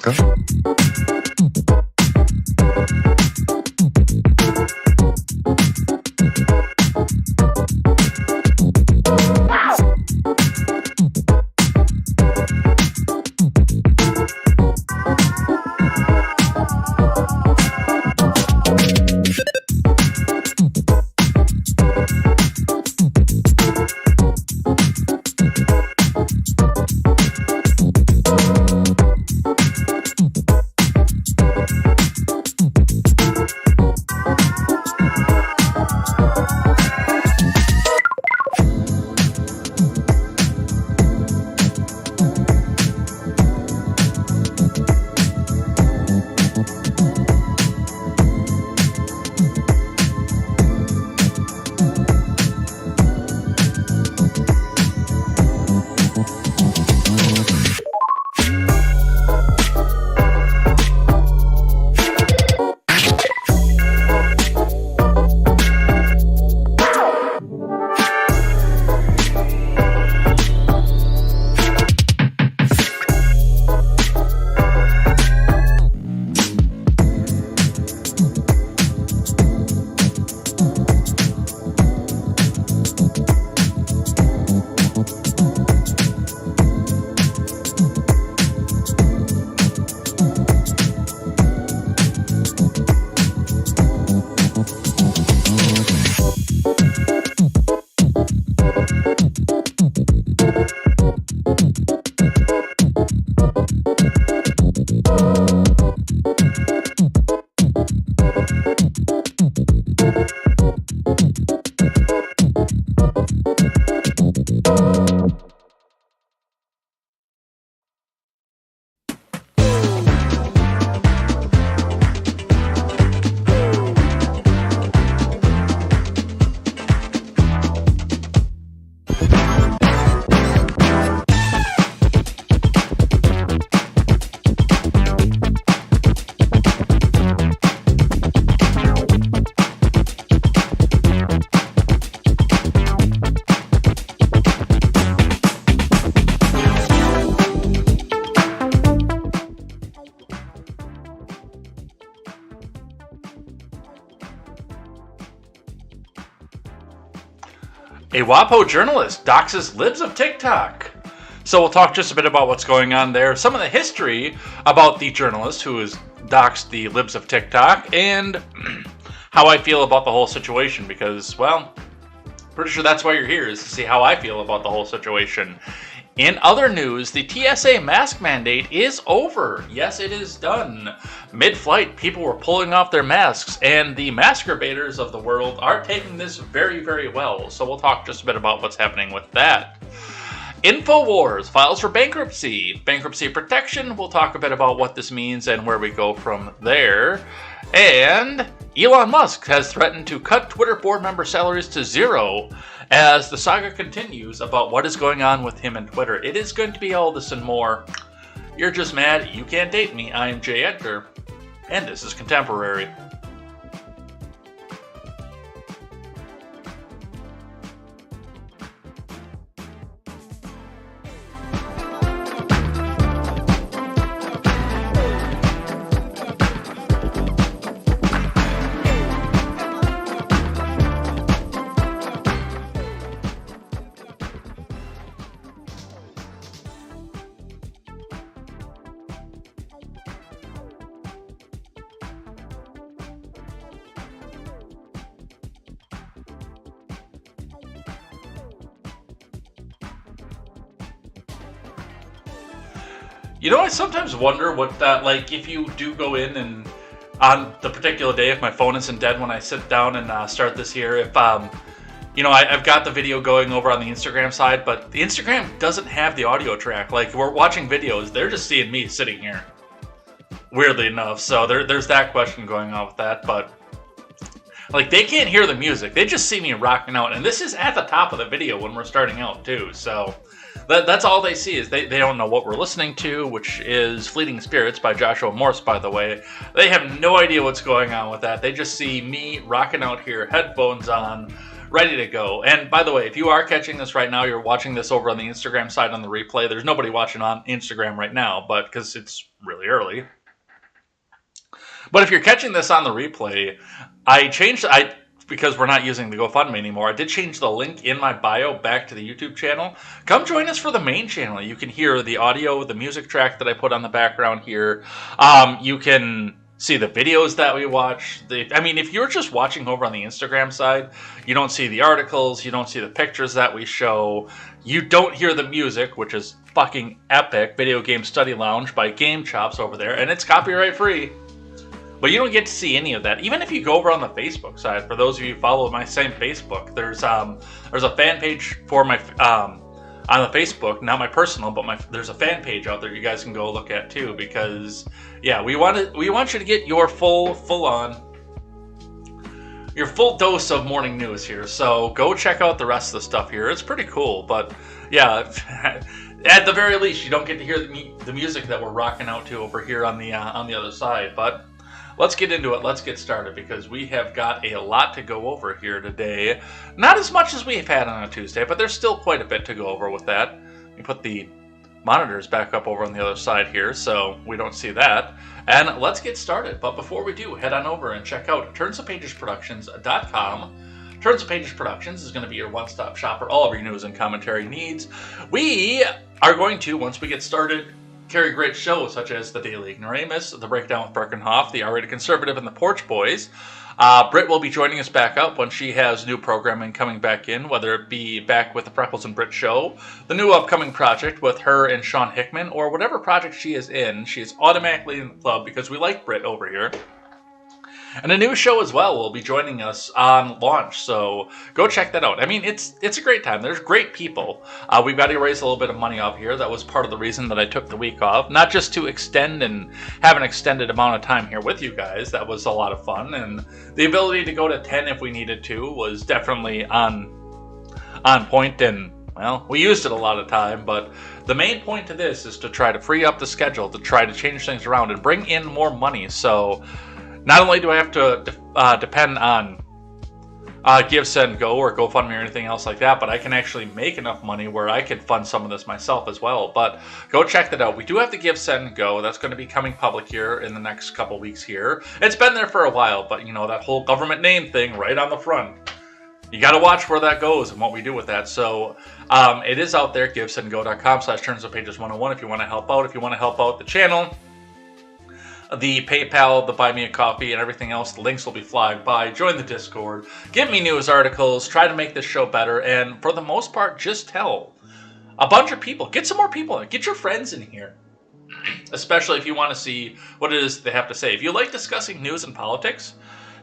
go. A WAPO journalist doxes libs of TikTok. So we'll talk just a bit about what's going on there, some of the history about the journalist who has doxed the libs of TikTok, and how I feel about the whole situation, because, well, pretty sure that's why you're here, is to see how I feel about the whole situation. In other news, the TSA mask mandate is over. Yes, it is done. Mid-flight, people were pulling off their masks, and the masturbators of the world are taking this very, very well. So we'll talk just a bit about what's happening with that. InfoWars files for bankruptcy. Bankruptcy protection, we'll talk a bit about what this means and where we go from there. And Elon Musk has threatened to cut Twitter board member salaries to zero as the saga continues about what is going on with him and Twitter. It is going to be all this and more. You're just mad you can't date me. I am Jay Edgar, and this is Contemporary. You know, I sometimes wonder what that, like, if you do go in and on the particular day, if my phone isn't dead when I sit down and start this here, if, you know, I've got the video going over on the Instagram side, but the Instagram doesn't have the audio track. Like, we're watching videos, they're just seeing me sitting here, weirdly enough. So there's that question going on with that, but, like, they can't hear the music. They just see me rocking out, and this is at the top of the video when we're starting out, too, so that's all they see, is they don't know what we're listening to, which is Fleeting Spirits by Joshua Morse, by the way. They have no idea what's going on with that. They just see me rocking out here, headphones on, ready to go. And by the way, if you are catching this right now, you're watching this over on the Instagram side on the replay. There's nobody watching on Instagram right now, but because it's really early. But if you're catching this on the replay, because we're not using the GoFundMe anymore, I did change the link in my bio back to the YouTube channel. Come join us for the main channel. You can hear the audio, the music track that I put on the background here. You can see the videos that we watch. If you're just watching over on the Instagram side, you don't see the articles, you don't see the pictures that we show, you don't hear the music, which is fucking epic. Video Game Study Lounge by Game Chops over there, and it's copyright free. But you don't get to see any of that. Even if you go over on the Facebook side, for those of you who follow my same Facebook, there's a fan page for my on the Facebook, not my personal, but there's a fan page out there you guys can go look at too. Because yeah, we want you to get your full dose of morning news here. So go check out the rest of the stuff here. It's pretty cool. But yeah, at the very least, you don't get to hear the music that we're rocking out to over here on the other side. But let's get into it. Let's get started because we have got a lot to go over here today. Not as much as we've had on a Tuesday, but there's still quite a bit to go over with that. Let me put the monitors back up over on the other side here so we don't see that. And let's get started. But before we do, head on over and check out turnsofpagesproductions.com. Turns of Pages Productions is going to be your one-stop shop for all of your news and commentary needs. We are going to, once we get started, carry great shows such as the Daily Ignoramus, the Breakdown with Birkenhoff, the R-Rated Conservative, and the Porch Boys. Britt will be joining us back up when she has new programming coming back in, whether it be back with the Freckles and Britt show, the new upcoming project with her and Sean Hickman, or whatever project she is in. She is automatically in the club because we like Britt over here. And a new show as well will be joining us on launch, so go check that out. It's a great time. There's great people. We've got to raise a little bit of money off here. That was part of the reason that I took the week off. Not just to extend and have an extended amount of time here with you guys. That was a lot of fun. And the ability to go to 10 if we needed to was definitely on point. And, well, we used it a lot of time. But the main point to this is to try to free up the schedule, to try to change things around and bring in more money. So not only do I have to depend on Give, Send, Go or GoFundMe or anything else like that, but I can actually make enough money where I can fund some of this myself as well. But go check that out. We do have the Give, Send, Go. That's going to be coming public here in the next couple weeks here. It's been there for a while, but that whole government name thing right on the front. You got to watch where that goes and what we do with that. So it is out there, givesendgo.com/turnsofpages101 if you want to help out. If you want to help out the channel, the PayPal, the Buy Me a Coffee, and everything else, the links will be flagged by. Join the Discord, give me news articles, try to make this show better, and for the most part, just tell a bunch of people. Get some more people in. Get your friends in here, especially if you want to see what it is they have to say. If you like discussing news and politics,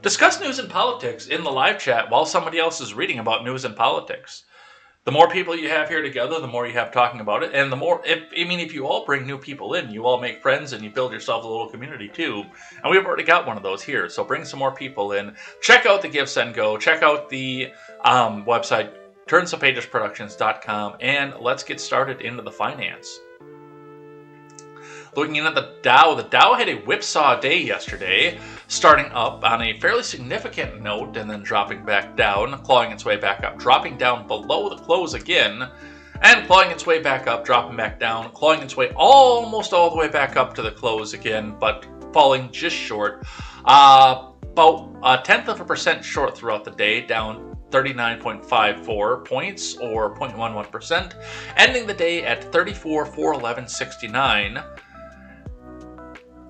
discuss news and politics in the live chat while somebody else is reading about news and politics. The more people you have here together, the more you have talking about it, and the more, if you all bring new people in, you all make friends and you build yourself a little community too, and we've already got one of those here, so bring some more people in. Check out the Give, Send, Go, check out the website, turnsofpagesproductions.com, and let's get started into the finance. Looking in at the Dow had a whipsaw day yesterday, starting up on a fairly significant note and then dropping back down, clawing its way back up, dropping down below the close again, and clawing its way back up, dropping back down, clawing its way almost all the way back up to the close again, but falling just short. About 0.1% short throughout the day, down 39.54 points or 0.11%, ending the day at 34,411.69.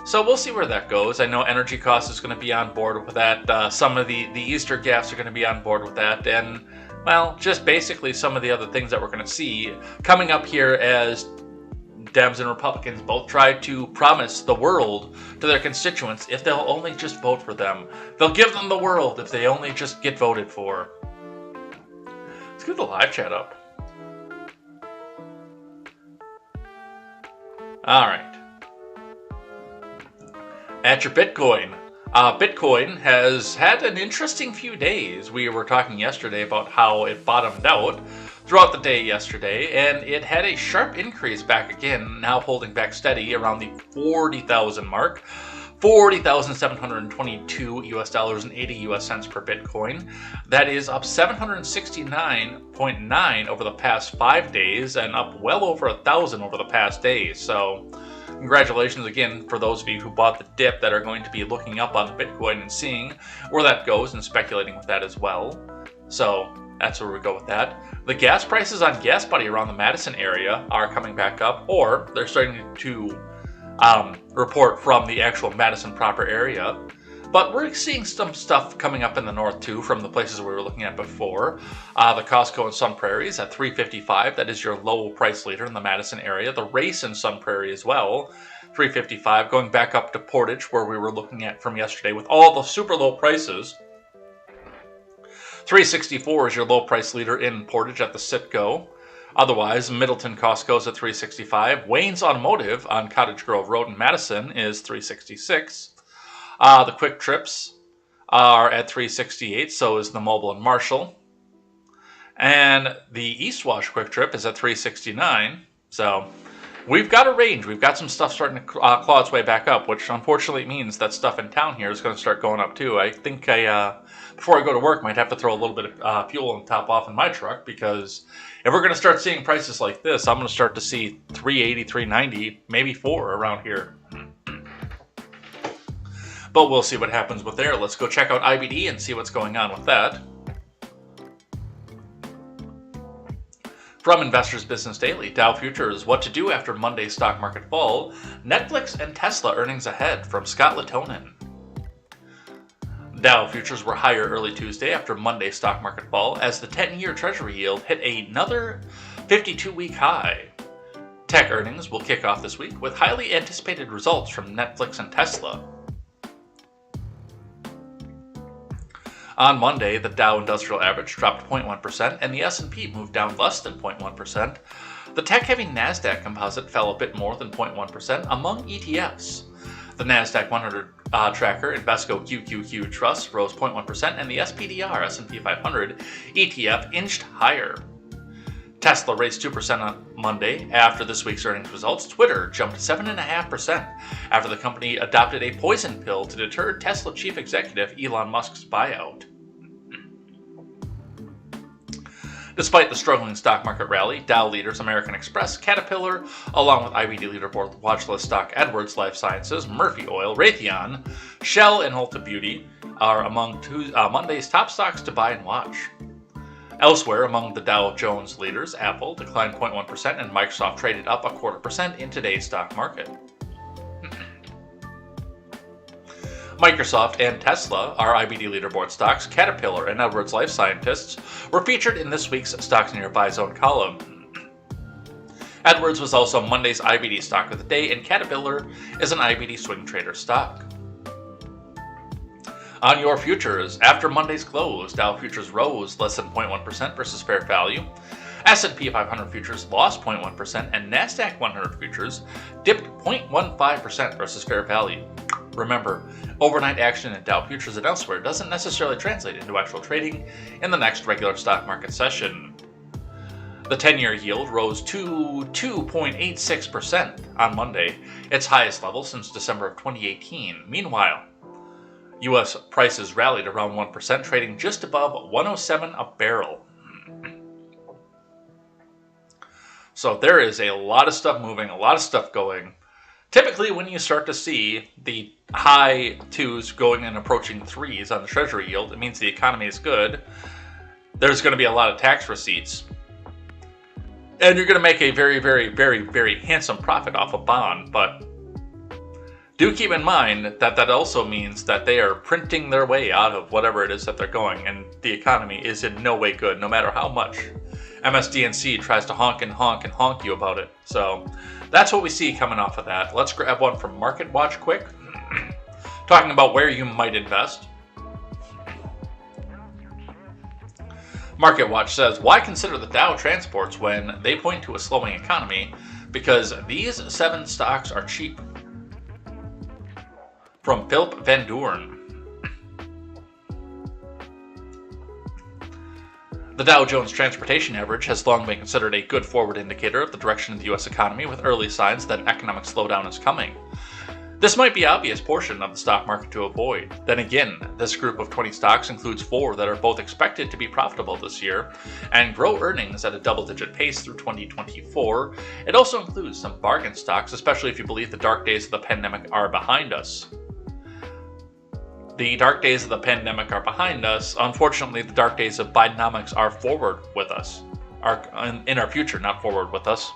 So we'll see where that goes. I know energy cost is going to be on board with that. Some of the Easter gaps are going to be on board with that. And, well, just basically some of the other things that we're going to see coming up here as Dems and Republicans both try to promise the world to their constituents if they'll only just vote for them. They'll give them the world if they only just get voted for. Let's get the live chat up. All right. At your Bitcoin. Bitcoin has had an interesting few days. We were talking yesterday about how it bottomed out throughout the day yesterday, and it had a sharp increase back again, now holding back steady around the 40,000 mark. $40,722 US and 80 US cents per Bitcoin. That is up 769.9 over the past 5 days and up well over 1,000 over the past day. So congratulations again for those of you who bought the dip that are going to be looking up on Bitcoin and seeing where that goes and speculating with that as well. So that's where we go with that. The gas prices on Gas Buddy around the Madison area are coming back up, or they're starting to report from the actual Madison proper area. But we're seeing some stuff coming up in the north too from the places we were looking at before. The Costco in Sun Prairie is at $3.55. That is your low price leader in the Madison area. The Race in Sun Prairie as well, $3.55. Going back up to Portage where we were looking at from yesterday with all the super low prices. $3.64 is your low price leader in Portage at the Citgo. Otherwise, Middleton Costco is at $3.65. Wayne's Automotive on Cottage Grove Road in Madison is $3.66. The Quick Trips are at $3.68, so is the Mobile and Marshall. And the East Wash Quick Trip is at $3.69. So we've got a range. We've got some stuff starting to claw its way back up, which unfortunately means that stuff in town here is going to start going up too. I think before I go to work, might have to throw a little bit of fuel and top off in my truck, because if we're going to start seeing prices like this, I'm going to start to see $3.80, $3.90, maybe $4 around here. But we'll see what happens with there. Let's go check out IBD and see what's going on with that. From Investors Business Daily, Dow Futures, what to do after Monday's stock market fall. Netflix and Tesla earnings ahead, from Scott Latonin. Dow Futures were higher early Tuesday after Monday's stock market fall as the 10-year Treasury yield hit another 52-week high. Tech earnings will kick off this week with highly anticipated results from Netflix and Tesla. On Monday, the Dow Industrial Average dropped 0.1% and the S&P moved down less than 0.1%. The tech-heavy NASDAQ composite fell a bit more than 0.1% among ETFs. The NASDAQ 100 tracker Invesco QQQ Trust rose 0.1% and the SPDR S&P 500 ETF inched higher. Tesla raised 2% on Monday after this week's earnings results. Twitter jumped 7.5% after the company adopted a poison pill to deter Tesla chief executive Elon Musk's buyout. Despite the struggling stock market rally, Dow leaders American Express, Caterpillar, along with IBD leaderboard watchlist stock Edwards Lifesciences, Murphy Oil, Raytheon, Shell, and Ulta Beauty are among Monday's top stocks to buy and watch. Elsewhere, among the Dow Jones leaders, Apple declined 0.1% and Microsoft traded up 0.25% in today's stock market. Microsoft and Tesla are IBD leaderboard stocks. Caterpillar and Edwards Life Scientists were featured in this week's Stocks Nearby Zone column. Edwards was also Monday's IBD stock of the day, and Caterpillar is an IBD swing trader stock. On your futures, after Monday's close, Dow futures rose less than 0.1% versus fair value. S&P 500 futures lost 0.1%, and NASDAQ 100 futures dipped 0.15% versus fair value. Remember, overnight action in Dow futures and elsewhere doesn't necessarily translate into actual trading in the next regular stock market session. The 10-year yield rose to 2.86% on Monday, its highest level since December of 2018. Meanwhile, U.S. prices rallied around 1%, trading just above 107 a barrel. So there is a lot of stuff moving, a lot of stuff going. Typically, when you start to see the high twos going and approaching threes on the Treasury yield, it means the economy is good. There's going to be a lot of tax receipts. And you're going to make a very, very, very, very handsome profit off a bond. But do keep in mind that that also means that they are printing their way out of whatever it is that they're going. And the economy is in no way good, no matter how much MSDNC tries to honk and honk and honk you about it. So that's what we see coming off of that. Let's grab one from Market Watch quick. Talking about where you might invest. Market Watch says, why consider the Dow transports when they point to a slowing economy? Because these 7 stocks are cheap. From Philip Van Doorn. The Dow Jones Transportation Average has long been considered a good forward indicator of the direction of the U.S. economy, with early signs that an economic slowdown is coming. This might be an obvious portion of the stock market to avoid. Then again, this group of 20 stocks includes 4 that are both expected to be profitable this year and grow earnings at a double-digit pace through 2024. It also includes some bargain stocks, especially if you believe the dark days of the pandemic are behind us. The dark days of the pandemic are behind us. Unfortunately, the dark days of Bidenomics are forward with us. Are in our future, not forward with us.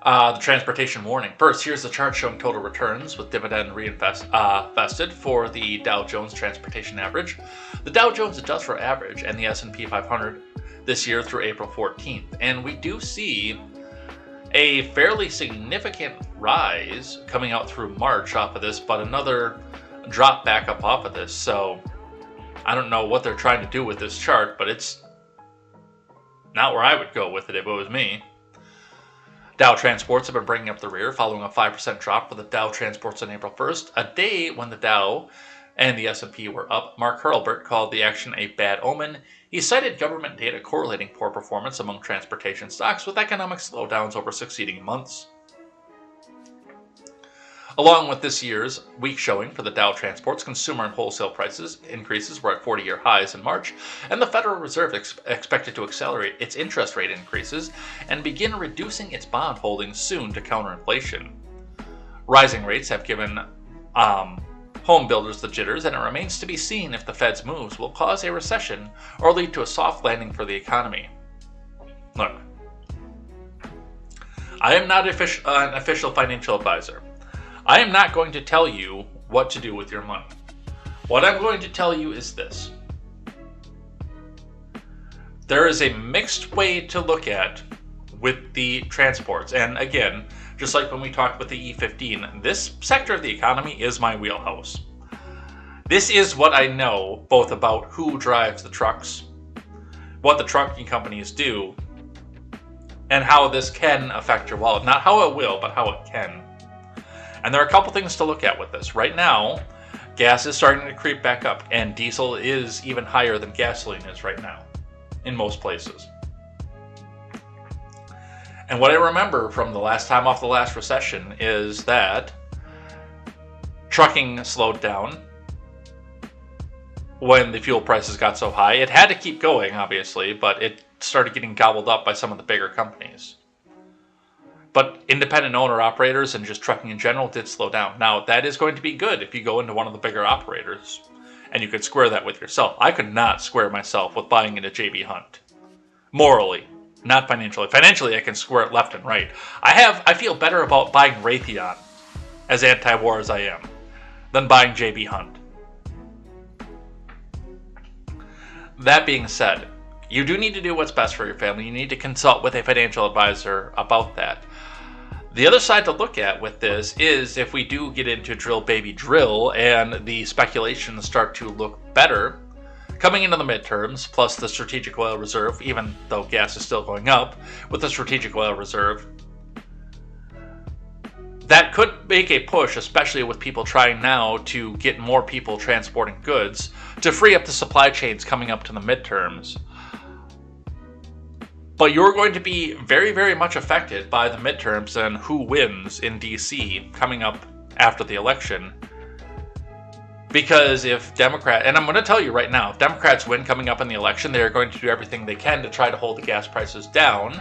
The transportation warning. First, here's the chart showing total returns with dividend reinvested for the Dow Jones Transportation Average. The Dow Jones Industrial Average and the S&P 500 this year through April 14th. And we do see a fairly significant rise coming out through March off of this, but another drop back up off of this. So I don't know what they're trying to do with this chart, but it's not where I would go with it if it was me. Dow Transports have been bringing up the rear following a 5% drop for the Dow Transports on April 1st, a day when the Dow and the S&P were up. Mark Hurlbert called the action a bad omen. He cited government data correlating poor performance among transportation stocks with economic slowdowns over succeeding months. Along with this year's weak showing for the Dow Transports, consumer and wholesale prices increases were at 40-year highs in March, and the Federal Reserve expected to accelerate its interest rate increases and begin reducing its bond holdings soon to counter inflation. Rising rates have given home builders the jitters, and it remains to be seen if the Fed's moves will cause a recession or lead to a soft landing for the economy. Look, I am not an official financial advisor. I am not going to tell you what to do with your money. What I'm going to tell you is this. There is a mixed way to look at with the transports. And again, just like when we talked with the E15, this sector of the economy is my wheelhouse. This is what I know both about who drives the trucks, what the trucking companies do, and how this can affect your wallet. Not how it will, but how it can. And there are a couple things to look at with this. Right now, gas is starting to creep back up, and diesel is even higher than gasoline is right now in most places. And what I remember from the last time off the last recession is that trucking slowed down when the fuel prices got so high. It had to keep going, obviously, but it started getting gobbled up by some of the bigger companies. But independent owner-operators and just trucking in general did slow down. Now, that is going to be good if you go into one of the bigger operators, and you could square that with yourself. I could not square myself with buying into J.B. Hunt. Morally, not financially. Financially, I can square it left and right. I feel better about buying Raytheon, as anti-war as I am, than buying J.B. Hunt. That being said, you do need to do what's best for your family. You need to consult with a financial advisor about that. The other side to look at with this is if we do get into drill baby drill and the speculations start to look better coming into the midterms, plus the strategic oil reserve, even though gas is still going up, with the strategic oil reserve, that could make a push, especially with people trying now to get more people transporting goods to free up the supply chains coming up to the midterms. But you're going to be very, very much affected by the midterms and who wins in DC coming up after the election. Because if and I'm going to tell you right now, if Democrats win coming up in the election, they're going to do everything they can to try to hold the gas prices down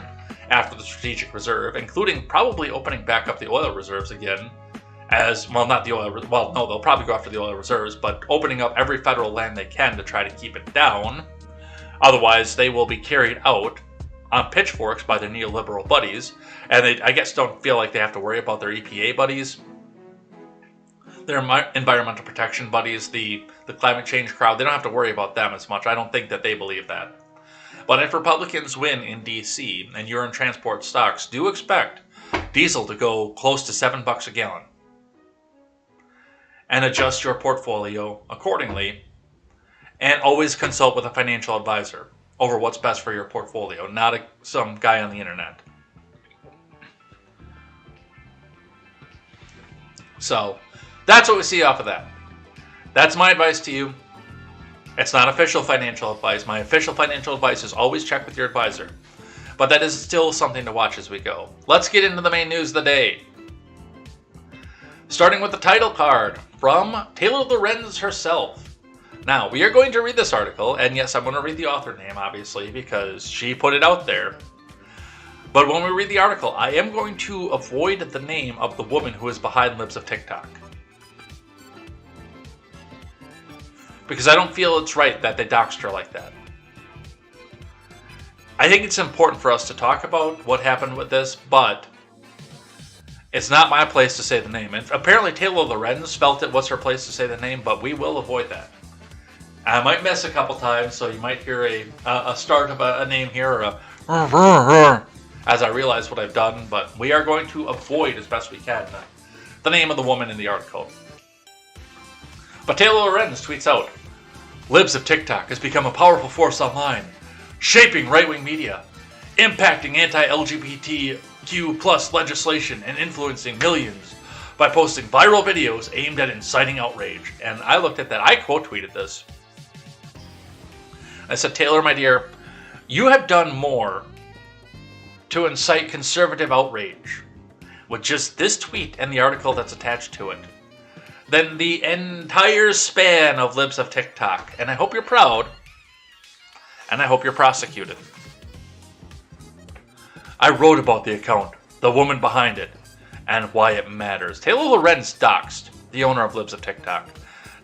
after the strategic reserve, including probably opening back up the oil reserves again. Not the oil, well, no, they'll probably go after the oil reserves, but opening up every federal land they can to try to keep it down. Otherwise, they will be carried out on pitchforks by their neoliberal buddies, and they, I guess, don't feel like they have to worry about their EPA buddies, their environmental protection buddies, the climate change crowd. They don't have to worry about them as much. I don't think that they believe that. But if Republicans win in DC and you're in transport stocks, do expect diesel to go close to $7 a gallon, and adjust your portfolio accordingly, and always consult with a financial advisor over what's best for your portfolio, not some guy on the internet. So that's what we see off of that. That's my advice to you. It's not official financial advice. My official financial advice is always check with your advisor. But that is still something to watch as we go. Let's get into the main news of the day. Starting with the title card from Taylor Lorenz herself. Now, we are going to read this article, and yes, I'm going to read the author name, obviously, because she put it out there. But when we read the article, I am going to avoid the name of the woman who is behind Libs of TikTok. Because I don't feel it's right that they doxed her like that. I think it's important for us to talk about what happened with this, but it's not my place to say the name. And apparently Taylor Lorenz felt it was her place to say the name, but we will avoid that. I might miss a couple times, so you might hear a start of a name here, or a as I realize what I've done, but we are going to avoid as best we can the name of the woman in the article. But Taylor Lorenz tweets out, Libs of TikTok has become a powerful force online, shaping right-wing media, impacting anti-LGBTQ plus legislation, and influencing millions by posting viral videos aimed at inciting outrage. And I looked at that. I quote tweeted this. I said, Taylor, my dear, you have done more to incite conservative outrage with just this tweet and the article that's attached to it than the entire span of Libs of TikTok. And I hope you're proud. And I hope you're prosecuted. I wrote about the account, the woman behind it, and why it matters. Taylor Lorenz doxed the owner of Libs of TikTok.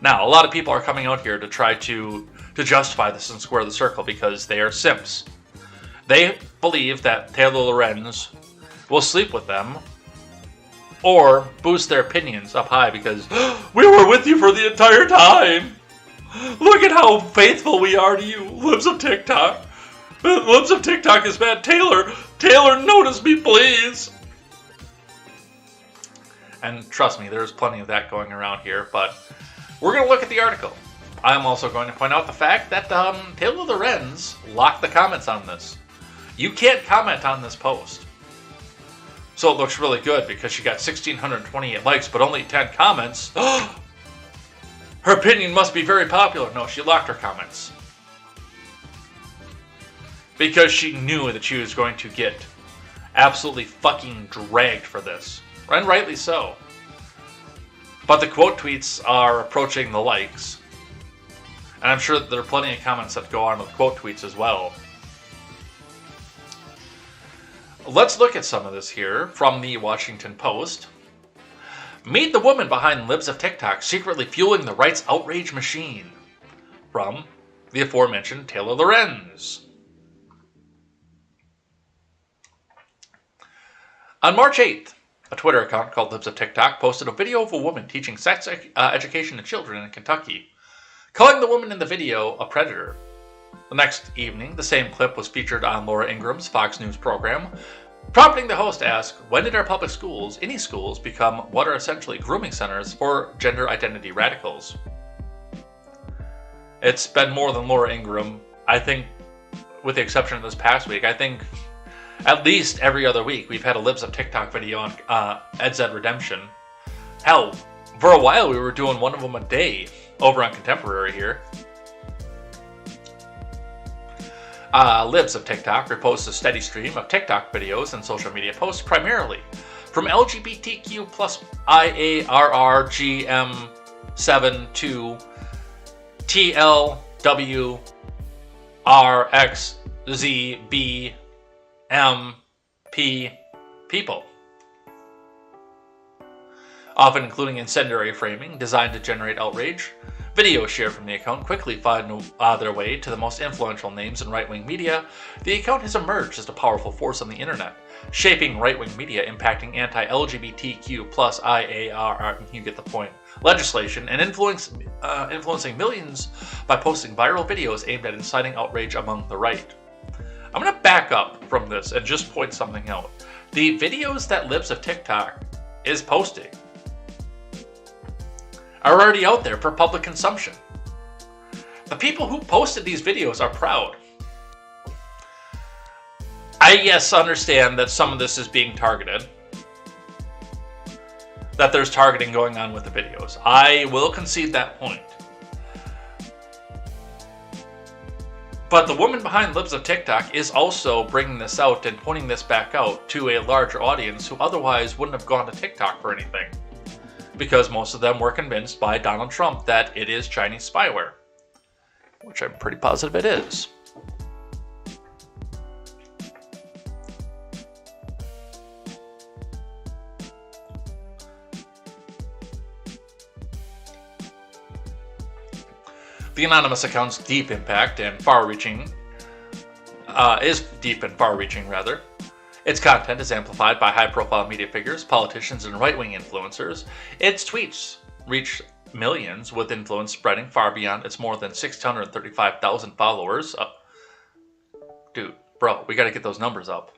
Now, a lot of people are coming out here to try to justify this and square the circle because they are simps. They believe that Taylor Lorenz will sleep with them or boost their opinions up high because we were with you for the entire time. Look at how faithful we are to you, Libs of TikTok. Libs of TikTok is bad. Taylor, notice me, please. And trust me, there's plenty of that going around here, but we're going to look at the article. I'm also going to point out the fact that Taylor Lorenz locked the comments on this. You can't comment on this post. So it looks really good because she got 1,628 likes, but only 10 comments. Her opinion must be very popular. No, she locked her comments. Because she knew that she was going to get absolutely fucking dragged for this. And rightly so. But the quote tweets are approaching the likes. And I'm sure that there are plenty of comments that go on with quote tweets as well. Let's look at some of this here from the Washington Post. Meet the woman behind Libs of TikTok secretly fueling the rights outrage machine. From the aforementioned Taylor Lorenz. On March 8th, a Twitter account called Libs of TikTok posted a video of a woman teaching sex education to children in Kentucky, calling the woman in the video a predator. The next evening, the same clip was featured on Laura Ingram's Fox News program, prompting the host to ask, when did our public schools, any schools, become what are essentially grooming centers for gender identity radicals? It's been more than Laura Ingram. I think, with the exception of this past week, I think at least every other week we've had a Libs of TikTok video on KTZed Redemption. Hell, for a while we were doing one of them a day over on Contemporary here. Libs of TikTok reposts a steady stream of TikTok videos and social media posts primarily from LGBTQ plus IARRGM7 to TLWRXZBMP people, often including incendiary framing designed to generate outrage. Videos shared from the account quickly find their way to the most influential names in right-wing media. The account has emerged as a powerful force on the internet, shaping right-wing media, impacting anti-LGBTQ plus IARR, you get the point, legislation, and influencing millions by posting viral videos aimed at inciting outrage among the right. I'm going to back up from this and just point something out. The videos that Libs of TikTok is posting are already out there for public consumption. The people who posted these videos are proud. I, yes, understand that some of this is being targeted. That there's targeting going on with the videos. I will concede that point. But the woman behind Libs of TikTok is also bringing this out and pointing this back out to a larger audience who otherwise wouldn't have gone to TikTok for anything. Because most of them were convinced by Donald Trump that it is Chinese spyware. Which I'm pretty positive it is. The anonymous account's deep impact and far-reaching is deep and far-reaching, rather. Its content is amplified by high-profile media figures, politicians, and right-wing influencers. Its tweets reach millions, with influence spreading far beyond its more than 635,000 followers. Dude, bro, we gotta get those numbers up.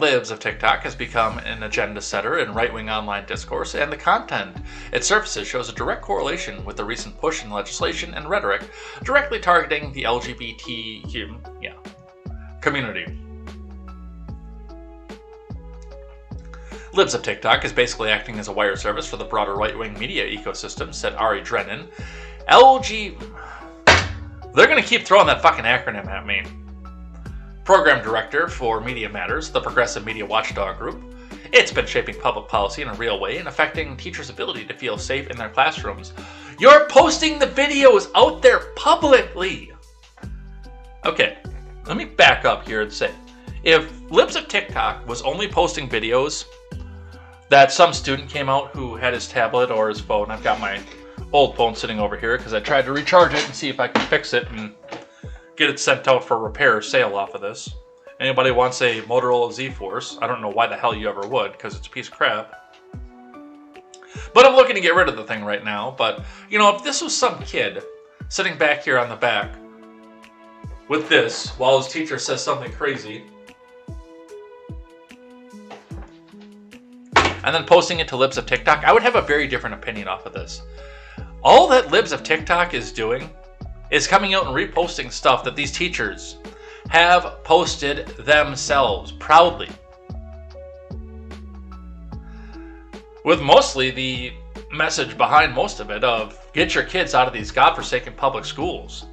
Libs of TikTok has become an agenda setter in right-wing online discourse, and the content it surfaces shows a direct correlation with the recent push in legislation and rhetoric directly targeting the LGBTQ community. Libs of TikTok is basically acting as a wire service for the broader right-wing media ecosystem, said Ari Drennan. They're gonna keep throwing that fucking acronym at me. Program Director for Media Matters, the progressive media watchdog group. It's been shaping public policy in a real way and affecting teachers' ability to feel safe in their classrooms. You're posting the videos out there publicly! Okay, let me back up here and say, if Libs of TikTok was only posting videos that some student came out who had his tablet or his phone, I've got my old phone sitting over here because I tried to recharge it and see if I could fix it and get it sent out for repair or sale off of this. Anybody wants a Motorola Z-Force? I don't know why the hell you ever would, because it's a piece of crap. But I'm looking to get rid of the thing right now. But, you know, if this was some kid sitting back here on the back with this while his teacher says something crazy and then posting it to Libs of TikTok, I would have a very different opinion off of this. All that Libs of TikTok is doing is coming out and reposting stuff that these teachers have posted themselves proudly. With mostly the message behind most of it of get your kids out of these godforsaken public schools.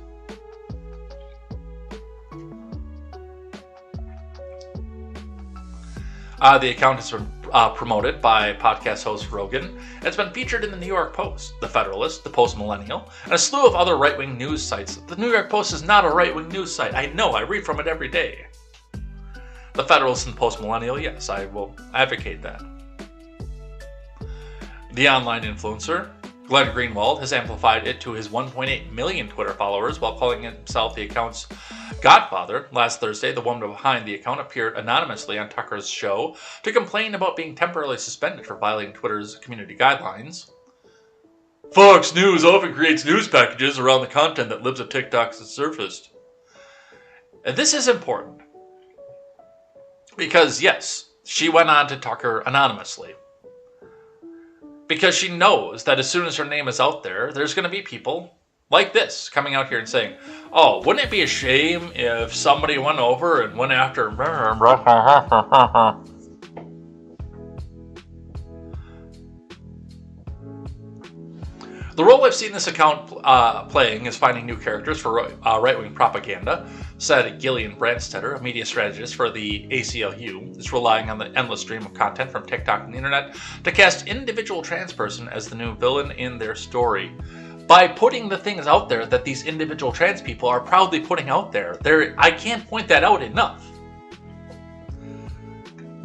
The account has been promoted by podcast host Rogan. It's been featured in the New York Post, The Federalist, The Post Millennial, and a slew of other right-wing news sites. The New York Post is not a right-wing news site. I know, I read from it every day. The Federalist and Post Millennial, yes, I will advocate that. The online influencer, Glenn Greenwald, has amplified it to his 1.8 million Twitter followers while calling himself the account's godfather. Last Thursday, the woman behind the account appeared anonymously on Tucker's show to complain about being temporarily suspended for violating Twitter's community guidelines. Fox News often creates news packages around the content that Libs of TikTok has surfaced. And this is important. Because, yes, she went on to Tucker anonymously. Because she knows that as soon as her name is out there, there's going to be people like this coming out here and saying, oh, wouldn't it be a shame if somebody went over and went after... The role I've seen this account playing is finding new characters for right-wing propaganda, said Gillian Brandstetter, a media strategist for the ACLU, is relying on the endless stream of content from TikTok and the internet to cast individual trans person as the new villain in their story. By putting the things out there that these individual trans people are proudly putting out there, I can't point that out enough.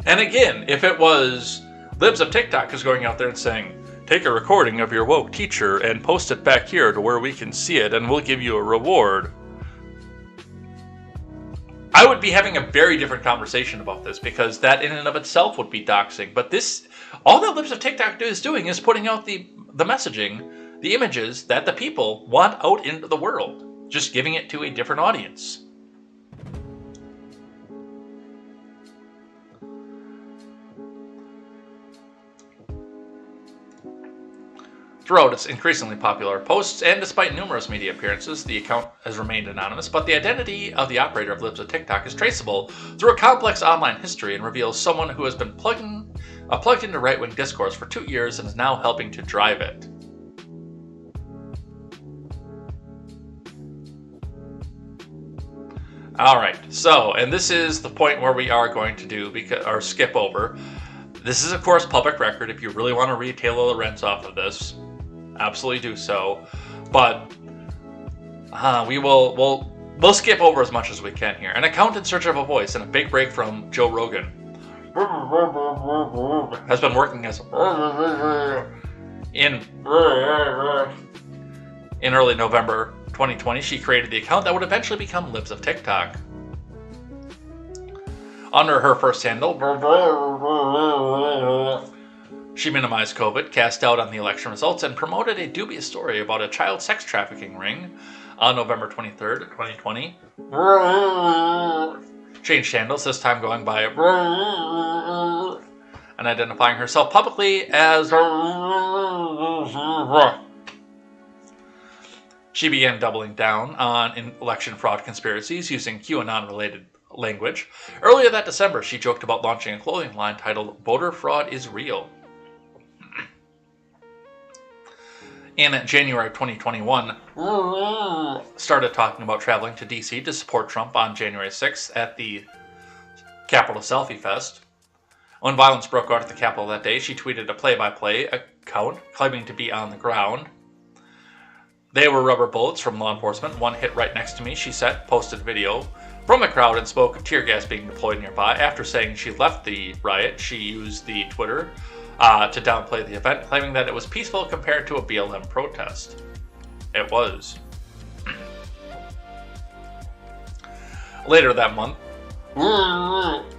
And again, if it was Libs of TikTok is going out there and saying, take a recording of your woke teacher and post it back here to where we can see it and we'll give you a reward, I would be having a very different conversation about this because that in and of itself would be doxing. But this, all that Libs of TikTok is doing is putting out the messaging, the images that the people want out into the world, just giving it to a different audience. Throughout its increasingly popular posts, and despite numerous media appearances, the account has remained anonymous, but the identity of the operator of Libs of TikTok is traceable through a complex online history and reveals someone who has been plugged into right-wing discourse for 2 years and is now helping to drive it. All right. So, and this is the point where we are going to do or skip over. This is, of course, public record. If you really want to read Taylor Lorenz off of this, absolutely do so. But we'll skip over as much as we can here. An account in search of a voice and a big break from Joe Rogan has been working as in early November 2020. She created the account that would eventually become Libs of TikTok. Under her first handle, she minimized COVID, cast doubt on the election results, and promoted a dubious story about a child sex trafficking ring on November 23rd, 2020. Changed handles, this time going by and identifying herself publicly as she began doubling down on election fraud conspiracies using QAnon-related language. Earlier that December, she joked about launching a clothing line titled "Voter Fraud is Real." In January of 2021, started talking about traveling to D.C. to support Trump on January 6th at the Capitol Selfie Fest. When violence broke out at the Capitol that day, she tweeted a play-by-play account claiming to be on the ground. They were rubber bullets from law enforcement. One hit right next to me, she said, posted video from the crowd and spoke of tear gas being deployed nearby. After saying she left the riot, she used the Twitter to downplay the event, claiming that it was peaceful compared to a BLM protest. It was. Later that month,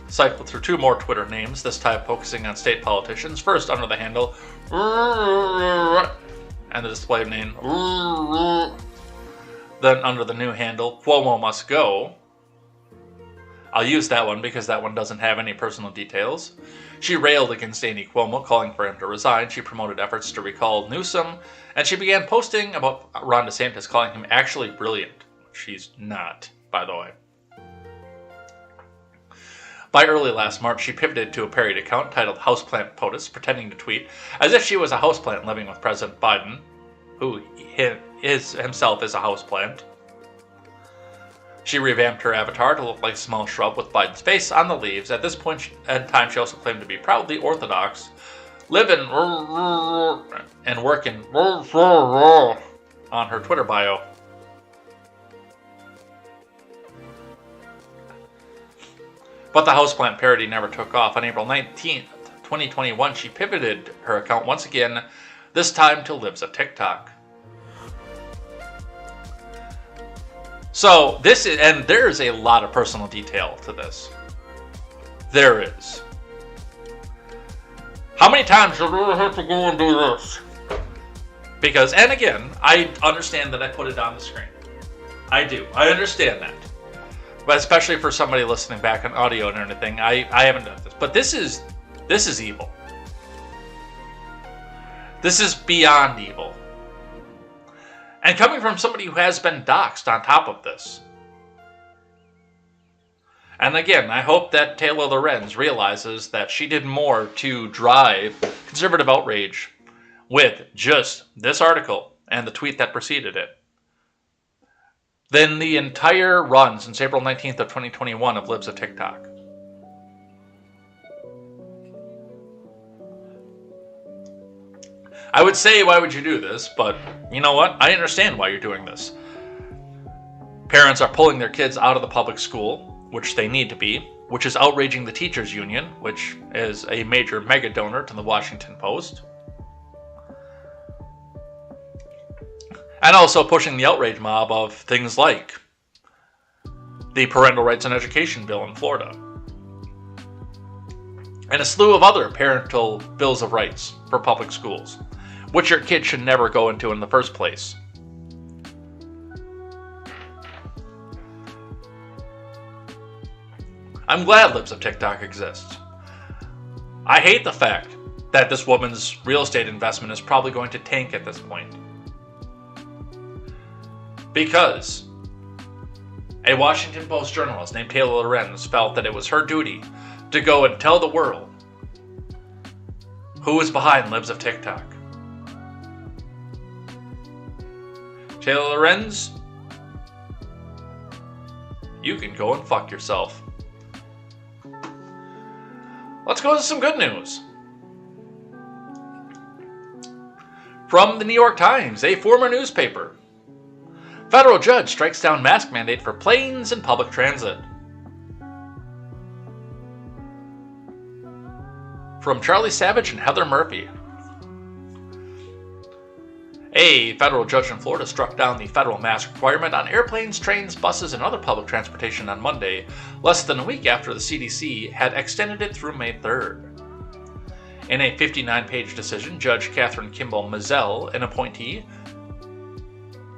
cycled through two more Twitter names, this time focusing on state politicians. First under the handle and the display name, then under the new handle Cuomo Must Go. I'll use that one because that one doesn't have any personal details. She railed against Andy Cuomo, calling for him to resign. She promoted efforts to recall Newsom, and she began posting about Ron DeSantis, calling him actually brilliant. She's not, by the way. By early last March, she pivoted to a parodied account titled Houseplant POTUS, pretending to tweet as if she was a houseplant living with President Biden, who himself is a houseplant. She revamped her avatar to look like a small shrub with Biden's face on the leaves. At this point in time, she also claimed to be proudly Orthodox, living and working on her Twitter bio. But the houseplant parody never took off. On April 19th, 2021, she pivoted her account once again, this time to Libs of TikTok. So this is, and there's a lot of personal detail to this. There is. How many times should we have to go and do this? Because, and again, I understand that I put it on the screen. I do. I understand that. But especially for somebody listening back on audio and everything, I haven't done this. But this is evil. This is beyond evil. And coming from somebody who has been doxxed on top of this. And again, I hope that Taylor Lorenz realizes that she did more to drive conservative outrage with just this article and the tweet that preceded it than the entire run since April 19th of 2021 of Libs of TikTok. I would say, why would you do this? But you know what? I understand why you're doing this. Parents are pulling their kids out of the public school, which they need to be, which is outraging the teachers union, which is a major mega donor to the Washington Post. And also pushing the outrage mob of things like the Parental Rights and Education Bill in Florida, and a slew of other parental bills of rights for public schools, which your kid should never go into in the first place. I'm glad Libs of TikTok exists. I hate the fact that this woman's real estate investment is probably going to tank at this point. Because a Washington Post journalist named Taylor Lorenz felt that it was her duty to go and tell the world who was behind Libs of TikTok. Taylor Lorenz, you can go and fuck yourself. Let's go to some good news. From the New York Times, a former newspaper. Federal judge strikes down mask mandate for planes and public transit. From Charlie Savage and Heather Murphy. A federal judge in Florida struck down the federal mask requirement on airplanes, trains, buses, and other public transportation on Monday, less than a week after the CDC had extended it through May 3rd. In a 59-page decision, Judge Catherine Kimball Mizell, an appointee.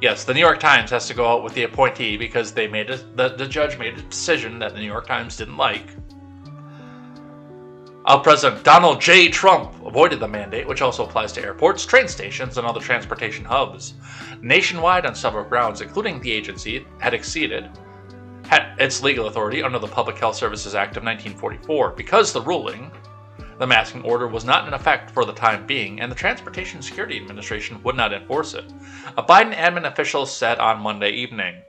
Yes, the New York Times has to go out with the appointee because they made the judge made a decision that the New York Times didn't like. President Donald J. Trump avoided the mandate, which also applies to airports, train stations, and other transportation hubs. Nationwide on several grounds, including the agency had exceeded its legal authority under the Public Health Services Act of 1944 because the ruling, the masking order, was not in effect for the time being, and the Transportation Security Administration would not enforce it. A Biden admin official said on Monday evening.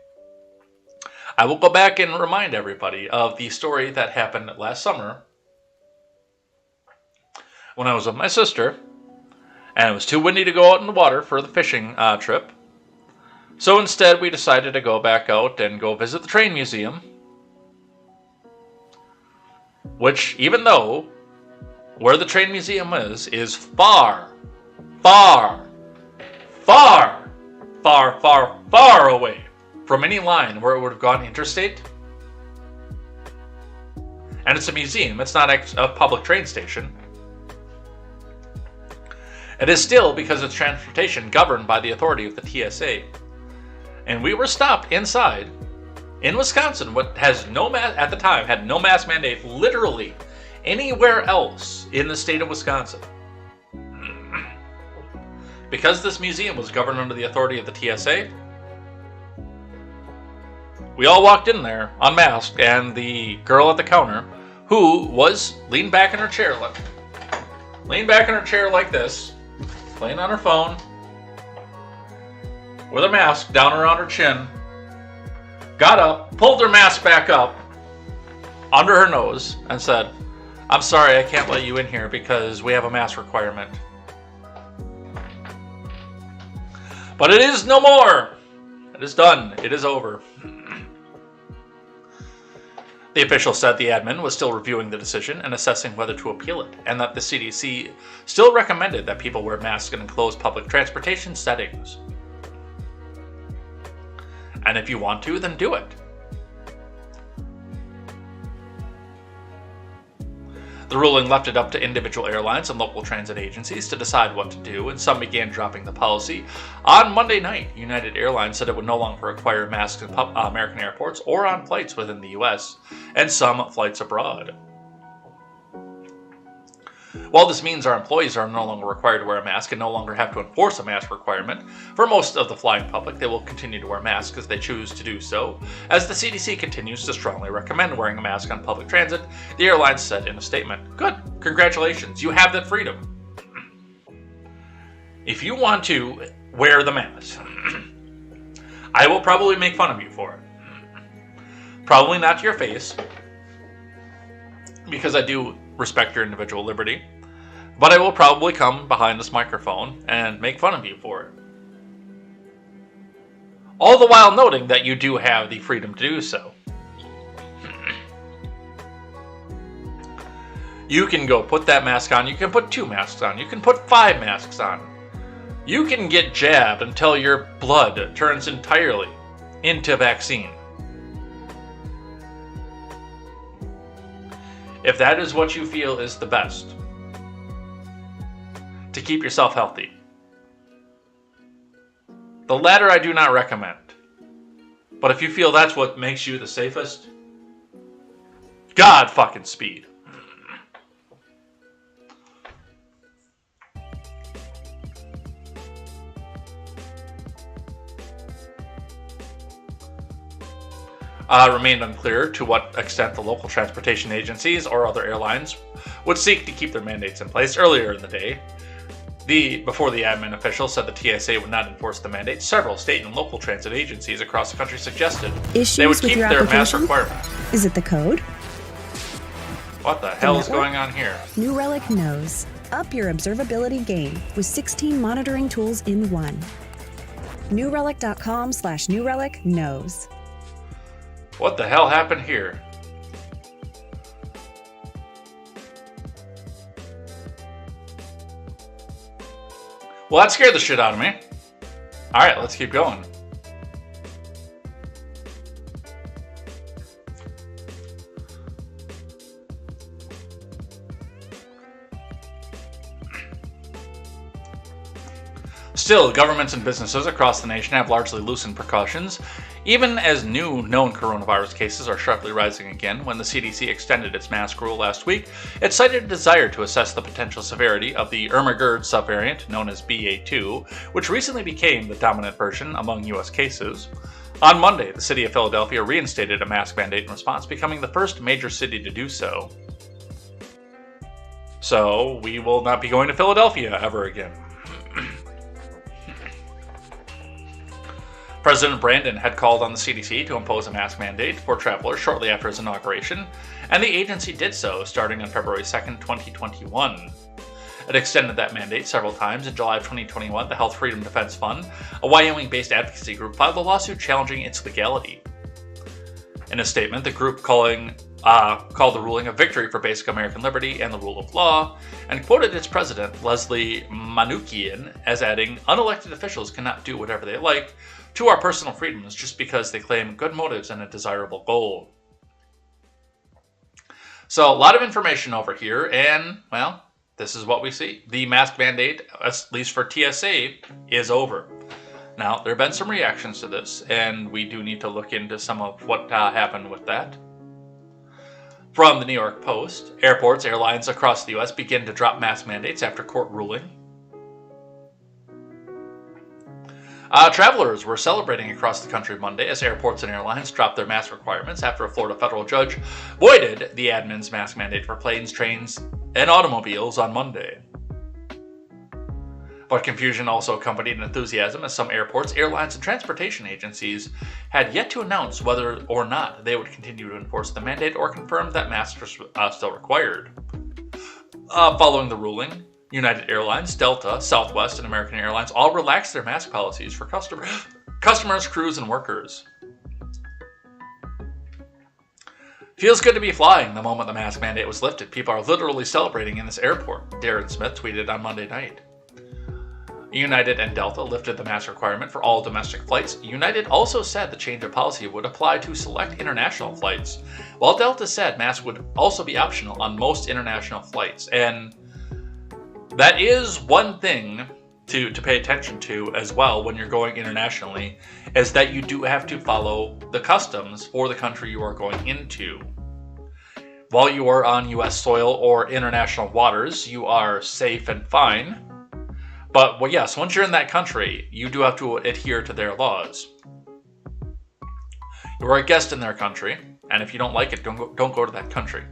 I will go back and remind everybody of the story that happened last summer when I was with my sister, and it was too windy to go out in the water for the fishing trip. So instead, we decided to go back out and go visit the train museum, which, even though where the train museum is far, far, far, far, far, far away from any line where it would have gone interstate. And it's a museum, it's not a public train station. It is still, because it's transportation, governed by the authority of the TSA. And we were stopped inside in Wisconsin, what has at the time had no mask mandate literally anywhere else in the state of Wisconsin. Because this museum was governed under the authority of the TSA, we all walked in there unmasked, and the girl at the counter, who was leaned back in her chair like this, playing on her phone, with her mask down around her chin, got up, pulled her mask back up under her nose, and said, I'm sorry, I can't let you in here because we have a mask requirement. But it is no more. It is done. It is over. The official said the admin was still reviewing the decision and assessing whether to appeal it, and that the CDC still recommended that people wear masks in enclosed public transportation settings. And if you want to, then do it. The ruling left it up to individual airlines and local transit agencies to decide what to do, and some began dropping the policy. On Monday night, United Airlines said it would no longer require masks in American airports or on flights within the U.S. and some flights abroad. While this means our employees are no longer required to wear a mask and no longer have to enforce a mask requirement, for most of the flying public, they will continue to wear masks as they choose to do so, as the CDC continues to strongly recommend wearing a mask on public transit, the airline said in a statement. Good, congratulations, you have that freedom. If you want to wear the mask, I will probably make fun of you for it. Probably not to your face, because I do respect your individual liberty, but I will probably come behind this microphone and make fun of you for it. All the while noting that you do have the freedom to do so. You can go put that mask on, you can put 2 masks on, you can put 5 masks on. You can get jabbed until your blood turns entirely into vaccine. If that is what you feel is the best to keep yourself healthy. The latter I do not recommend. But if you feel that's what makes you the safest, God fucking speed. Remained unclear to what extent the local transportation agencies or other airlines would seek to keep their mandates in place. Earlier in the day, Before the admin official said the TSA would not enforce the mandate, several state and local transit agencies across the country suggested they would keep their mask requirement. Is it the code? What the hell is going on here? New Relic knows. Up your observability game with 16 monitoring tools in one. NewRelic.com/NewRelic knows. What the hell happened here? Well, that scared the shit out of me. Alright, let's keep going. Still, governments and businesses across the nation have largely loosened precautions, even as new known coronavirus cases are sharply rising again. When the CDC extended its mask rule last week, it cited a desire to assess the potential severity of the Ermagerd subvariant, known as BA2, which recently became the dominant version among U.S. cases. On Monday, the city of Philadelphia reinstated a mask mandate in response, becoming the first major city to do so. So, we will not be going to Philadelphia ever again. President Brandon had called on the CDC to impose a mask mandate for travelers shortly after his inauguration, and the agency did so starting on February 2, 2021. It extended that mandate several times. In July of 2021, the Health Freedom Defense Fund, a Wyoming-based advocacy group, filed a lawsuit challenging its legality. In a statement, the group called the ruling a victory for basic American liberty and the rule of law, and quoted its president, Leslie Manookian, as adding, "Unelected officials cannot do whatever they like to our personal freedoms just because they claim good motives and a desirable goal." So, a lot of information over here, and, well, this is what we see. The mask mandate, at least for TSA, is over. Now, there have been some reactions to this, and we do need to look into some of what happened with that. From the New York Post, airports, airlines across the U.S. begin to drop mask mandates after court ruling. Travelers were celebrating across the country Monday as airports and airlines dropped their mask requirements after a Florida federal judge voided the admin's mask mandate for planes, trains, and automobiles on Monday. But confusion also accompanied enthusiasm as some airports, airlines, and transportation agencies had yet to announce whether or not they would continue to enforce the mandate or confirm that masks are still required. Following the ruling, United Airlines, Delta, Southwest, and American Airlines all relaxed their mask policies for customers, crews, and workers. Feels good to be flying the moment the mask mandate was lifted. People are literally celebrating in this airport, Darren Smith tweeted on Monday night. United and Delta lifted the mask requirement for all domestic flights. United also said the change of policy would apply to select international flights, while Delta said masks would also be optional on most international flights. And that is one thing to pay attention to as well when you're going internationally, is that you do have to follow the customs for the country you are going into. While you are on U.S. soil or international waters, you are safe and fine. But, well, yes, once you're in that country, you do have to adhere to their laws. You're a guest in their country, and if you don't like it, don't go to that country.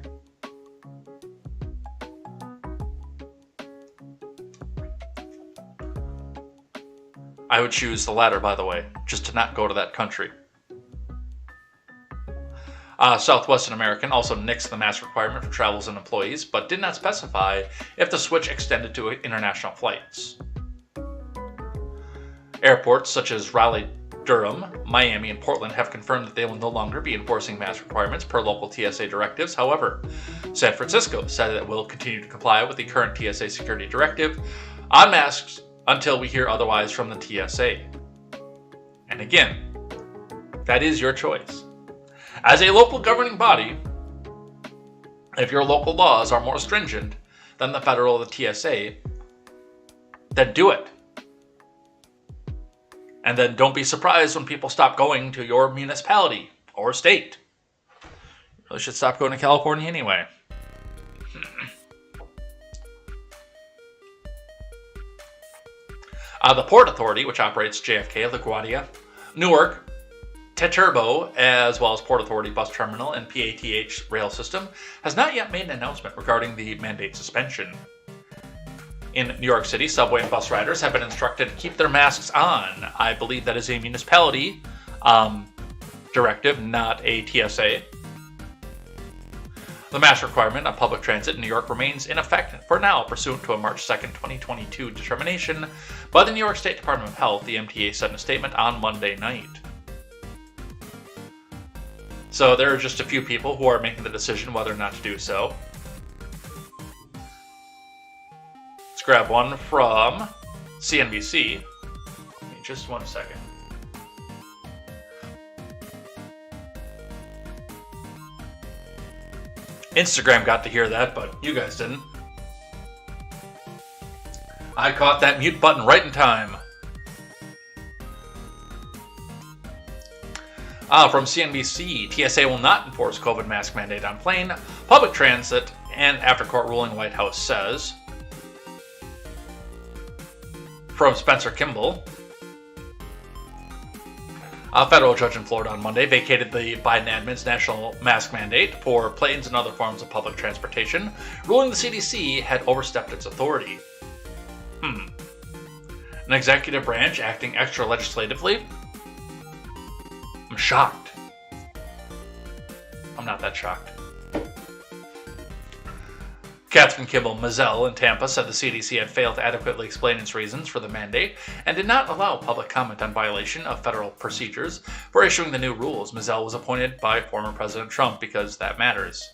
I would choose the latter, by the way, just to not go to that country. Southwest and American also nixed the mask requirement for travelers and employees, but did not specify if the switch extended to international flights. Airports such as Raleigh, Durham, Miami, and Portland have confirmed that they will no longer be enforcing mask requirements per local TSA directives. However, San Francisco said it will continue to comply with the current TSA security directive on masks until we hear otherwise from the TSA. And again, that is your choice. As a local governing body, if your local laws are more stringent than the federal or the TSA, then do it. And then don't be surprised when people stop going to your municipality or state. You really should stop going to California anyway. The Port Authority, which operates JFK, LaGuardia, Newark, Teturbo, as well as Port Authority Bus Terminal and PATH rail system, has not yet made an announcement regarding the mandate suspension. In New York City, subway and bus riders have been instructed to keep their masks on. I believe that is a municipality directive, not a TSA. The mask requirement on public transit in New York remains in effect for now, pursuant to a March 2nd, 2022 determination by the New York State Department of Health, the MTA said in a statement on Monday night. So there are just a few people who are making the decision whether or not to do so. Let's grab one from CNBC. Give me just 1 second. Instagram got to hear that, but you guys didn't. I caught that mute button right in time. From CNBC, TSA will not enforce COVID mask mandate on plane, public transit, and after court ruling, White House says. From Spencer Kimball, a federal judge in Florida on Monday vacated the Biden admin's national mask mandate for planes and other forms of public transportation, ruling the CDC had overstepped its authority. An executive branch acting extra legislatively? I'm shocked. I'm not that shocked. Catherine Kimball Mazzell in Tampa said the CDC had failed to adequately explain its reasons for the mandate and did not allow public comment on violation of federal procedures for issuing the new rules. Mazzell was appointed by former President Trump because that matters.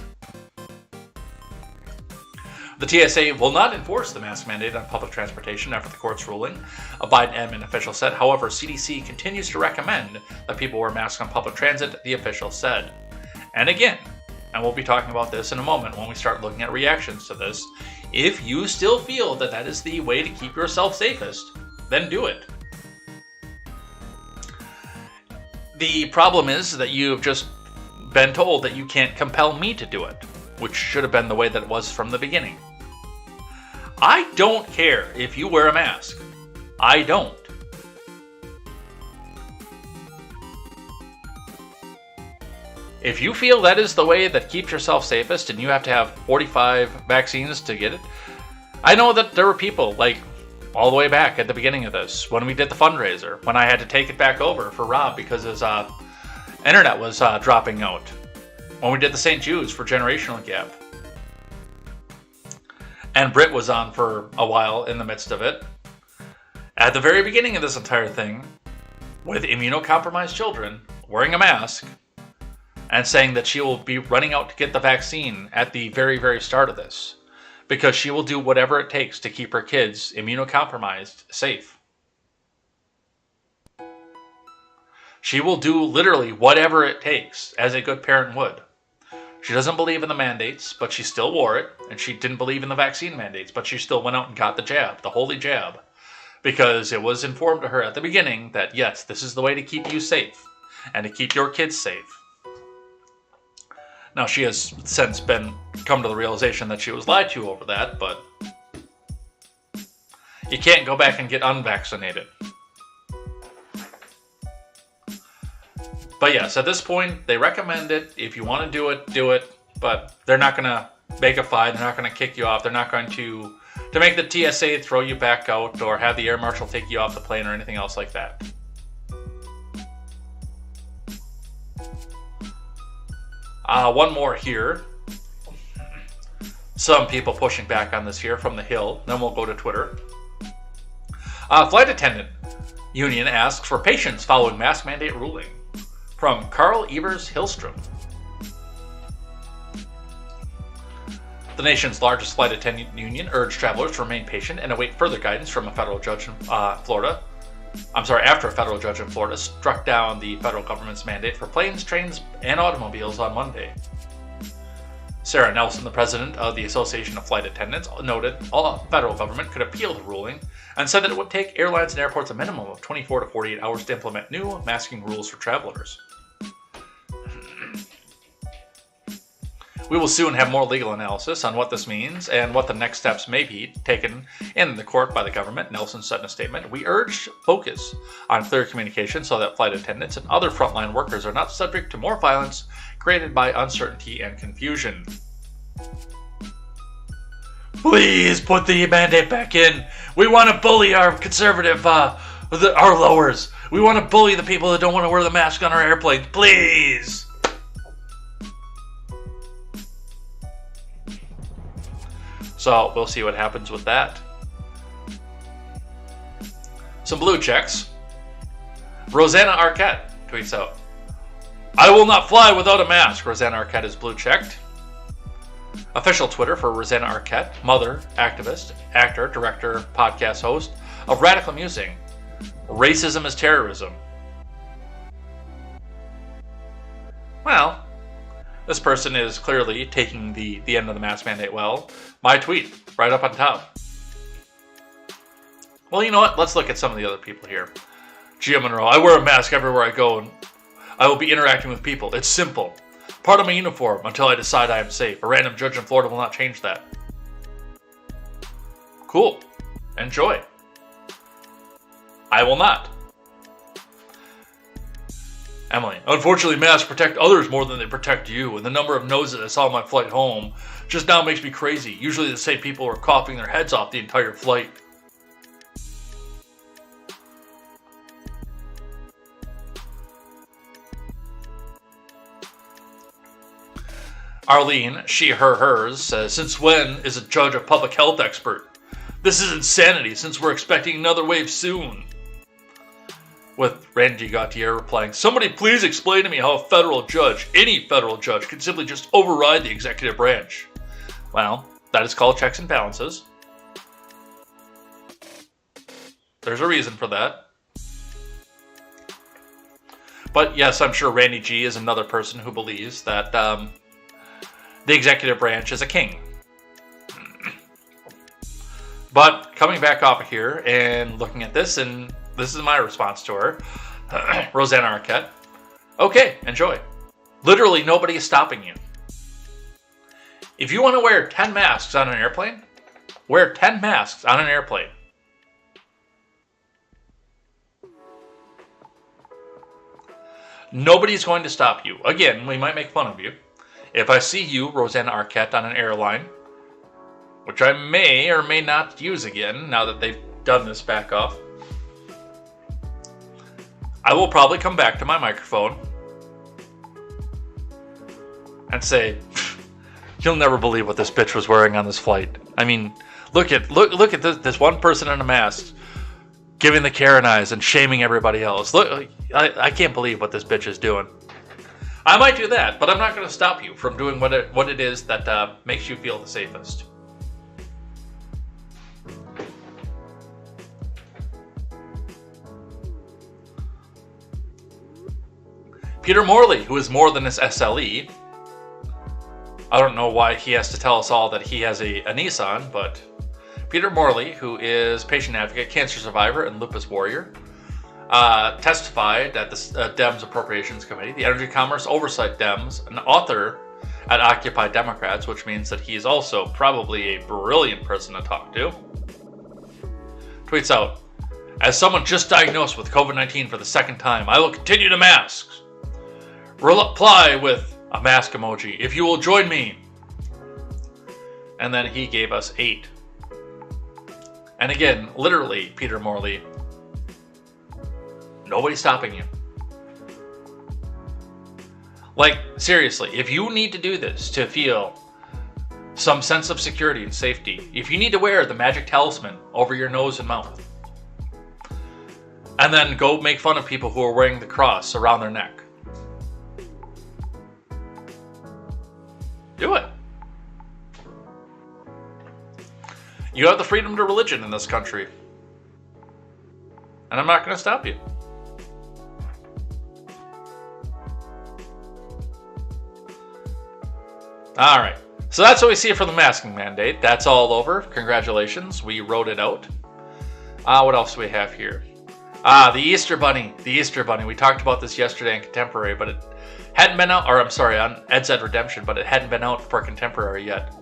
The TSA will not enforce the mask mandate on public transportation after the court's ruling, a Biden admin official said. However, CDC continues to recommend that people wear masks on public transit, the official said. And again, and we'll be talking about this in a moment when we start looking at reactions to this, if you still feel that that is the way to keep yourself safest, then do it. The problem is that you've just been told that you can't compel me to do it, which should have been the way that it was from the beginning. I don't care if you wear a mask. I don't. If you feel that is the way that keeps yourself safest and you have to have 45 vaccines to get it, I know that there were people, like, all the way back at the beginning of this, when we did the fundraiser, when I had to take it back over for Rob because his internet was dropping out. When we did the St. Jude's for Generational Gap. And Britt was on for a while in the midst of it. At the very beginning of this entire thing, with immunocompromised children wearing a mask, and saying that she will be running out to get the vaccine at the very, very start of this, because she will do whatever it takes to keep her kids immunocompromised safe. She will do literally whatever it takes, as a good parent would. She doesn't believe in the mandates, but she still wore it, and she didn't believe in the vaccine mandates, but she still went out and got the jab, the holy jab, because it was informed to her at the beginning that, yes, this is the way to keep you safe, and to keep your kids safe. Now, she has since come to the realization that she was lied to over that, but you can't go back and get unvaccinated. But yes, at this point, they recommend it. If you want to do it, but they're not going to make a fine. They're not going to kick you off. They're not going to make the TSA throw you back out or have the air marshal take you off the plane or anything else like that. One more here. Some people pushing back on this here from the Hill. Then we'll go to Twitter. Flight attendant union asks for patience following mask mandate ruling. From Carl Evers Hillstrom. The nation's largest flight attendant union urged travelers to remain patient and await further guidance from a federal judge in Florida. After a federal judge in Florida struck down the federal government's mandate for planes, trains, and automobiles on Monday. Sarah Nelson, the president of the Association of Flight Attendants, noted the federal government could appeal the ruling and said that it would take airlines and airports a minimum of 24 to 48 hours to implement new masking rules for travelers. We will soon have more legal analysis on what this means and what the next steps may be taken in the court by the government, Nelson said in a statement. We urge focus on clear communication so that flight attendants and other frontline workers are not subject to more violence created by uncertainty and confusion. Please put the mandate back in. We want to bully our conservative, our lowers. We want to bully the people that don't want to wear the mask on our airplanes. Please. So we'll see what happens with that. Some blue checks. Rosanna Arquette tweets out, I will not fly without a mask. Rosanna Arquette is blue checked. Official Twitter for Rosanna Arquette, mother, activist, actor, director, podcast host of Radical Musing. Racism is terrorism. Well, this person is clearly taking the end of the mask mandate well. My tweet, right up on top. Well, you know what? Let's look at some of the other people here. Gia Monroe, I wear a mask everywhere I go and I will be interacting with people. It's simple. Part of my uniform until I decide I am safe. A random judge in Florida will not change that. Cool. Enjoy. I will not. Emily, unfortunately masks protect others more than they protect you, and the number of noses I saw on my flight home just now makes me crazy. Usually the same people are coughing their heads off the entire flight. Arlene, she, her, hers, says, since when is a judge a public health expert? This is insanity since we're expecting another wave soon. With Randy Gautier replying, somebody please explain to me how a federal judge, any federal judge, can simply just override the executive branch. Well, that is called checks and balances. There's a reason for that. But yes, I'm sure Randy G is another person who believes that the executive branch is a king. But coming back off of here and looking at this, and this is my response to her, Rosanna Arquette. Okay, enjoy. Literally nobody is stopping you. If you want to wear 10 masks on an airplane, wear 10 masks on an airplane. Nobody's going to stop you. Again, we might make fun of you. If I see you, Rosanna Arquette, on an airline, which I may or may not use again now that they've done this back off, I will probably come back to my microphone and say, you'll never believe what this bitch was wearing on this flight. I mean, look at this one person in a mask giving the Karen eyes and shaming everybody else. Look, I can't believe what this bitch is doing. I might do that, but I'm not going to stop you from doing what it is that makes you feel the safest. Peter Morley, who is more than his SLE. I don't know why he has to tell us all that he has a Nissan, but Peter Morley, who is patient advocate, cancer survivor, and lupus warrior, testified at the Dems Appropriations Committee, the Energy Commerce Oversight Dems, an author at Occupy Democrats, which means that he is also probably a brilliant person to talk to. Tweets out, as someone just diagnosed with COVID-19 for the second time, I will continue to mask. Reply with a mask emoji if you will join me. And then he gave us 8. And again, literally, Peter Morley, nobody's stopping you. Like, seriously, if you need to do this to feel some sense of security and safety, if you need to wear the magic talisman over your nose and mouth, and then go make fun of people who are wearing the cross around their neck, do it. You have the freedom to religion in this country. And I'm not going to stop you. Alright. So that's what we see for the masking mandate. That's all over. Congratulations. We wrote it out. What else do we have here? The Easter Bunny. The Easter Bunny. We talked about this yesterday in Contemporary, but it hadn't been out, or I'm sorry, on KTZed Redemption, but it hadn't been out for Contemporary yet.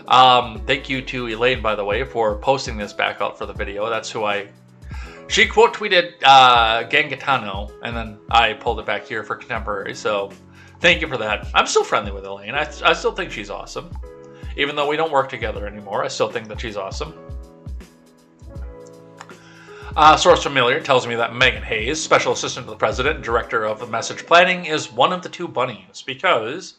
Thank you to Elaine, by the way, for posting this back out for the video. That's who she quote tweeted Gangatano, and then I pulled it back here for Contemporary, so thank you for that. I'm still friendly with Elaine. I still think she's awesome. Even though we don't work together anymore, I still think that she's awesome. Source familiar tells me that Megan Hayes, special assistant to the president and director of message planning, is one of the two bunnies because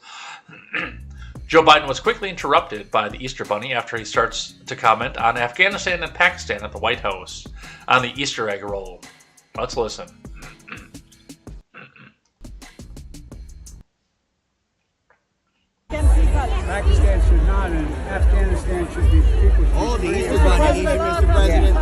Joe Biden was quickly interrupted by the Easter Bunny after he starts to comment on Afghanistan and Pakistan at the White House on the Easter egg roll. Let's listen. Pakistan should not, and Afghanistan should be people. Oh, the Easter Bunny, Mr. President.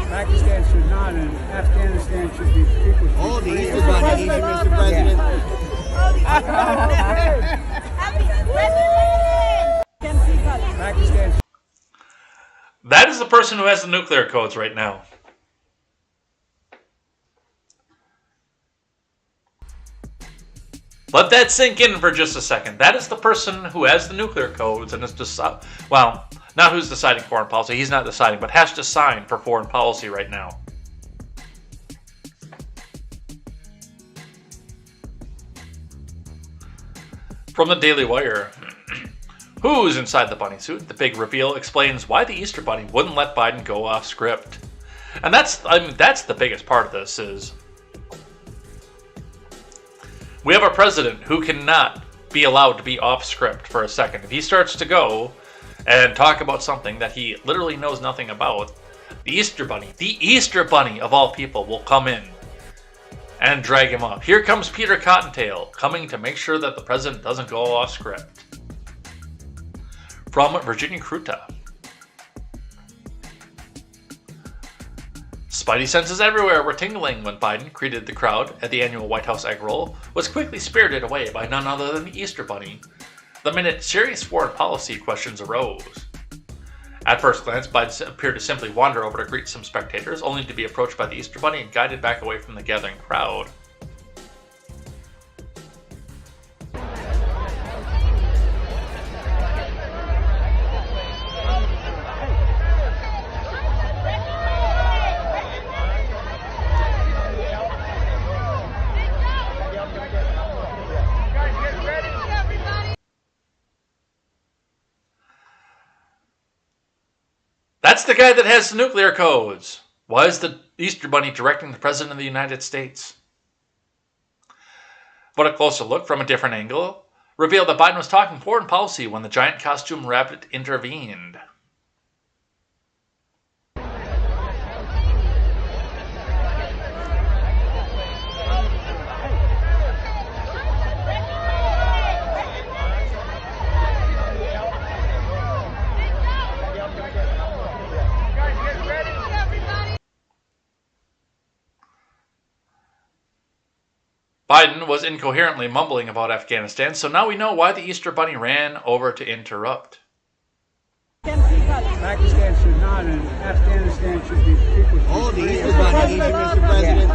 Pakistan should not, and Afghanistan should be people. Oh, the Easter Bunny, Mr. President. Pakistan. That is the person who has the nuclear codes right now. Let that sink in for just a second. That is the person who has the nuclear codes and is just, well, not who's deciding foreign policy. He's not deciding, but has to sign for foreign policy right now. From the Daily Wire. Who's inside the bunny suit? The big reveal explains why the Easter Bunny wouldn't let Biden go off script. And that's the biggest part of this is we have a president who cannot be allowed to be off script for a second. If he starts to go and talk about something that he literally knows nothing about, the Easter Bunny of all people will come in and drag him up. Here comes Peter Cottontail coming to make sure that the president doesn't go off script. From Virginia Kruta. Spidey senses everywhere were tingling when Biden greeted the crowd at the annual White House egg roll, was quickly spirited away by none other than the Easter Bunny, the minute serious foreign policy questions arose. At first glance, Biden appeared to simply wander over to greet some spectators, only to be approached by the Easter Bunny and guided back away from the gathering crowd. That's the guy that has the nuclear codes. Why is the Easter Bunny directing the President of the United States? But a closer look from a different angle revealed that Biden was talking foreign policy when the giant costume rabbit intervened. Biden was incoherently mumbling about Afghanistan, so now we know why the Easter Bunny ran over to interrupt. Pakistan should not, and Afghanistan should be people. Oh, the Easter Bunny, Mr. President.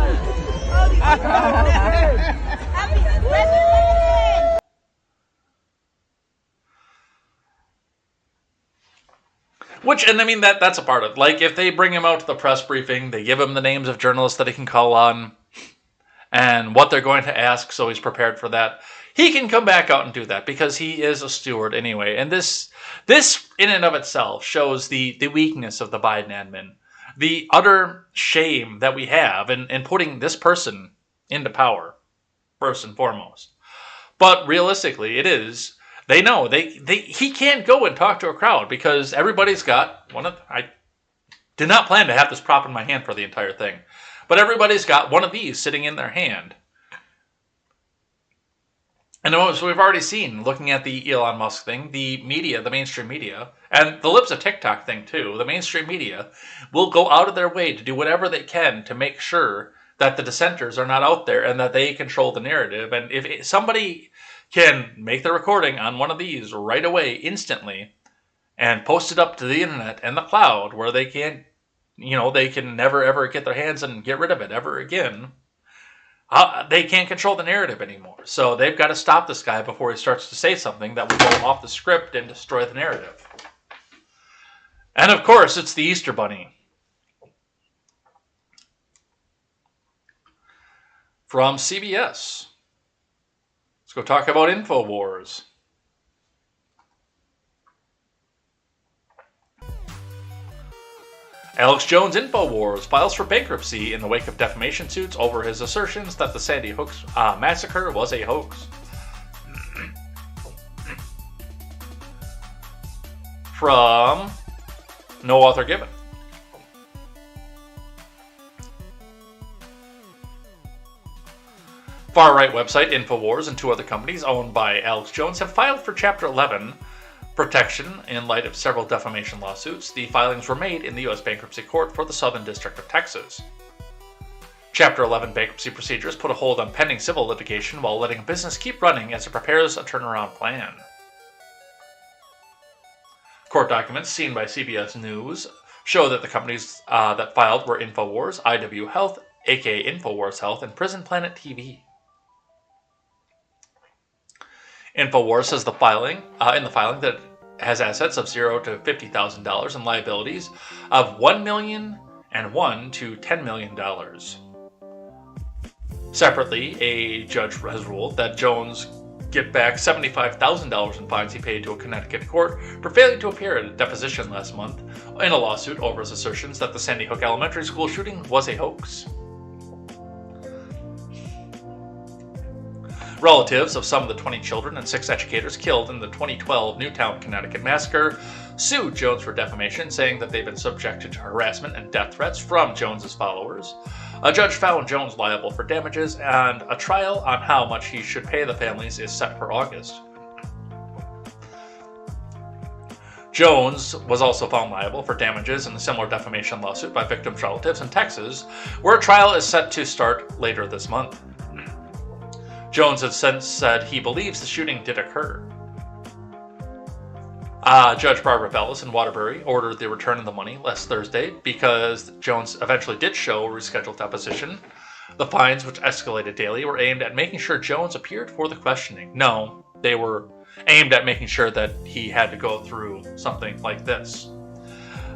Which, and I mean, that's a part of it. Like, if they bring him out to the press briefing, they give him the names of journalists that he can call on, and what they're going to ask, so he's prepared for that. He can come back out and do that because he is a steward anyway. And this in and of itself shows the weakness of the Biden admin, the utter shame that we have in putting this person into power, first and foremost. But realistically, it is. They know he can't go and talk to a crowd because everybody's got one of. I did not plan to have this prop in my hand for the entire thing. But everybody's got one of these sitting in their hand. And as we've already seen, looking at the Elon Musk thing, the media, the mainstream media, and the Libs of TikTok thing too, the mainstream media will go out of their way to do whatever they can to make sure that the dissenters are not out there and that they control the narrative. And if somebody can make the recording on one of these right away, instantly, and post it up to the internet and the cloud where they can't, they can never, ever get their hands and get rid of it ever again. They can't control the narrative anymore. So they've got to stop this guy before he starts to say something that will go off the script and destroy the narrative. And of course, it's the Easter Bunny. From CBS. Let's go talk about InfoWars. Alex Jones InfoWars files for bankruptcy in the wake of defamation suits over his assertions that the Sandy Hook massacre was a hoax. From no author given. Far-right website InfoWars and two other companies owned by Alex Jones have filed for Chapter 11 protection in light of several defamation lawsuits. The filings were made in the U.S. Bankruptcy Court for the Southern District of Texas. Chapter 11 bankruptcy procedures put a hold on pending civil litigation while letting a business keep running as it prepares a turnaround plan. Court documents seen by CBS News show that the companies that filed were InfoWars, IW Health, aka InfoWars Health, and Prison Planet TV. InfoWars says in the filing that it has assets of $0 to $50,000 and liabilities of $1 million and $1 to $10 million. Separately, a judge has ruled that Jones get back $75,000 in fines he paid to a Connecticut court for failing to appear at a deposition last month in a lawsuit over his assertions that the Sandy Hook Elementary School shooting was a hoax. Relatives of some of the 20 children and 6 educators killed in the 2012 Newtown, Connecticut massacre sued Jones for defamation, saying that they've been subjected to harassment and death threats from Jones's followers. A judge found Jones liable for damages, and a trial on how much he should pay the families is set for August. Jones was also found liable for damages in a similar defamation lawsuit by victims' relatives in Texas, where a trial is set to start later this month. Jones has since said he believes the shooting did occur. Judge Barbara Bellis in Waterbury ordered the return of the money last Thursday because Jones eventually did show a rescheduled deposition. The fines, which escalated daily, were aimed at making sure Jones appeared for the questioning. No, they were aimed at making sure that he had to go through something like this.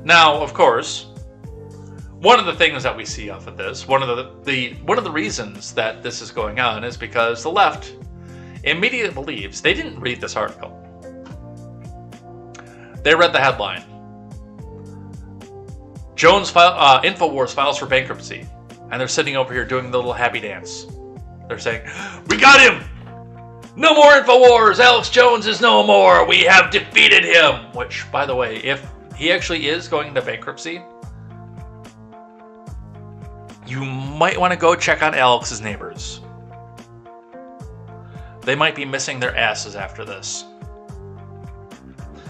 Now, of course, one of the things that we see off of this, one of the reasons that this is going on is because the left immediately believes they didn't read this article. They read the headline. InfoWars files for bankruptcy, and they're sitting over here doing the little happy dance. They're saying, "We got him! No more InfoWars! Alex Jones is no more! We have defeated him!" Which, by the way, if he actually is going into bankruptcy, you might want to go check on Alex's neighbors. They might be missing their asses after this.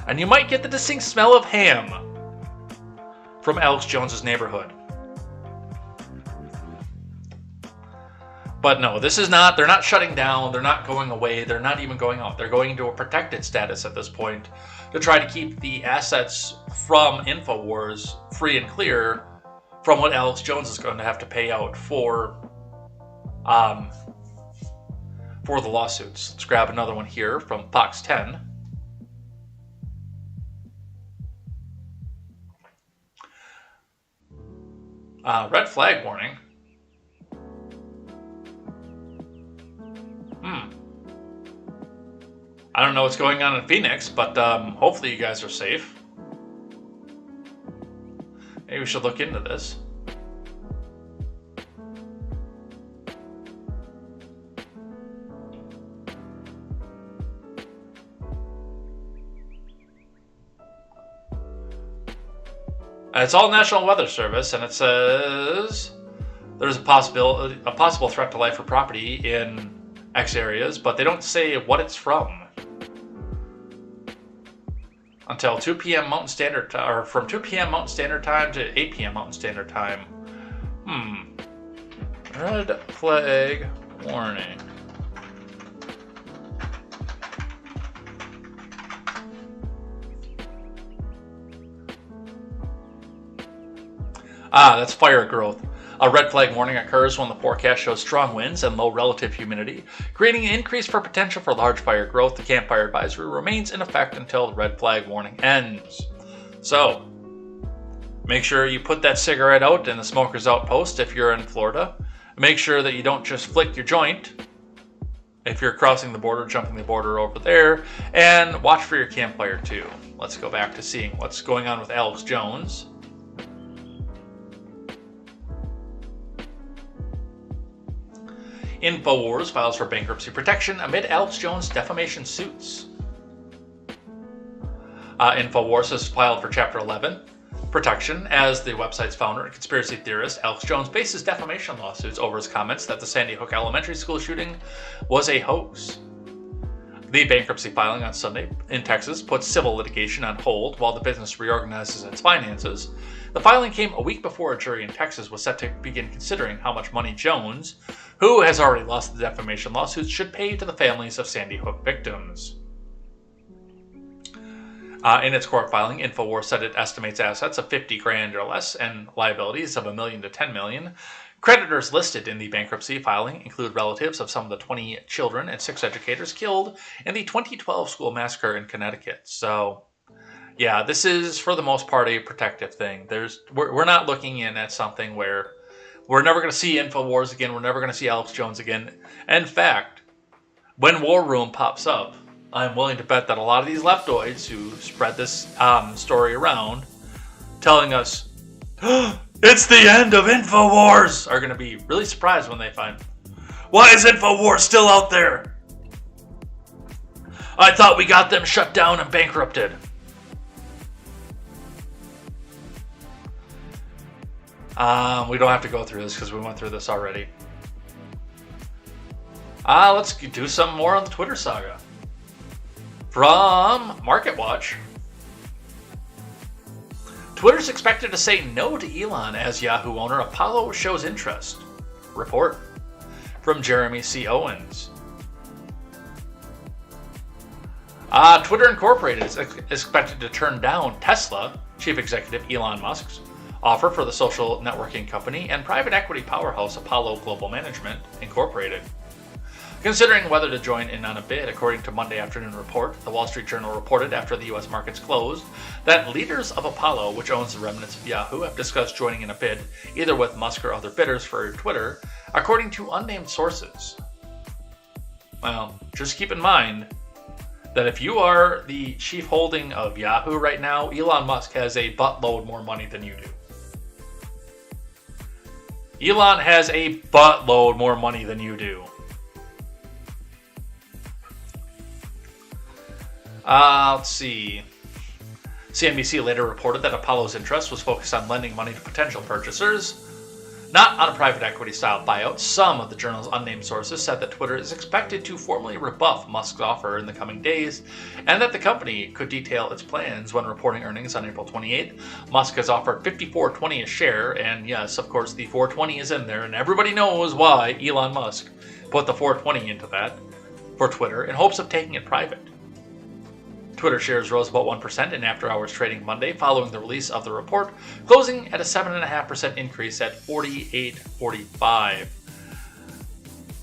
And you might get the distinct smell of ham from Alex Jones's neighborhood. But no, this is not, they're not shutting down, they're not going away, they're not even going out. They're going into a protected status at this point to try to keep the assets from InfoWars free and clear from what Alex Jones is going to have to pay out for the lawsuits. Let's grab another one here from Fox 10. Red flag warning. I don't know what's going on in Phoenix, but hopefully you guys are safe. Maybe we should look into this. It's all National Weather Service, and it says there's a possible threat to life or property in X areas, but they don't say what it's from. Until 2 p.m. Mountain Standard Time, or from 2 p.m. Mountain Standard Time to 8 p.m. Mountain Standard Time. Red flag warning. That's fire growth. A red flag warning occurs when the forecast shows strong winds and low relative humidity, creating an increase for potential for large fire growth. The campfire advisory remains in effect until the red flag warning ends. So, make sure you put that cigarette out in the smoker's outpost if you're in Florida. Make sure that you don't just flick your joint if you're crossing the border, jumping the border over there, and watch for your campfire too. Let's go back to seeing what's going on with Alex Jones. InfoWars files for bankruptcy protection amid Alex Jones defamation suits. InfoWars has filed for Chapter 11 protection as the website's founder and conspiracy theorist Alex Jones faces defamation lawsuits over his comments that the Sandy Hook Elementary School shooting was a hoax. The bankruptcy filing on Sunday in Texas puts civil litigation on hold while the business reorganizes its finances. The filing came a week before a jury in Texas was set to begin considering how much money Jones, who has already lost the defamation lawsuits, should pay to the families of Sandy Hook victims. In its court filing, InfoWars said it estimates assets of $50,000 or less and liabilities of $1 million to $10 million. Creditors listed in the bankruptcy filing include relatives of some of the 20 children and 6 educators killed in the 2012 school massacre in Connecticut. So, yeah, this is for the most part a protective thing. We're not looking in at something where we're never going to see InfoWars again. We're never going to see Alex Jones again. In fact, when War Room pops up, I'm willing to bet that a lot of these leftoids who spread this story around, telling us, it's the end of InfoWars, are going to be really surprised when they find, why is InfoWars still out there? I thought we got them shut down and bankrupted. We don't have to go through this because we went through this already. Let's do some more on the Twitter saga. From MarketWatch, Twitter's expected to say no to Elon as Yahoo owner Apollo shows interest. Report from Jeremy C. Owens. Twitter Incorporated is expected to turn down Tesla chief executive Elon Musk's offer for the social networking company and private equity powerhouse Apollo Global Management Incorporated, considering whether to join in on a bid. According to Monday afternoon report, the Wall Street Journal reported after the U.S. markets closed that leaders of Apollo, which owns the remnants of Yahoo, have discussed joining in a bid either with Musk or other bidders for Twitter, according to unnamed sources. Well, just keep in mind that if you are the chief holding of Yahoo right now, Elon Musk has a buttload more money than you do. Elon has a buttload more money than you do. Let's see. CNBC later reported that Apollo's interest was focused on lending money to potential purchasers, not on a private equity-style buyout. Some of the journal's unnamed sources said that Twitter is expected to formally rebuff Musk's offer in the coming days, and that the company could detail its plans when reporting earnings on April 28th. Musk has offered $54.20 a share, and yes, of course, the 420 is in there, and everybody knows why Elon Musk put the 420 into that for Twitter in hopes of taking it private. Twitter shares rose about 1% in after-hours trading Monday following the release of the report, closing at a 7.5% increase at $48.45.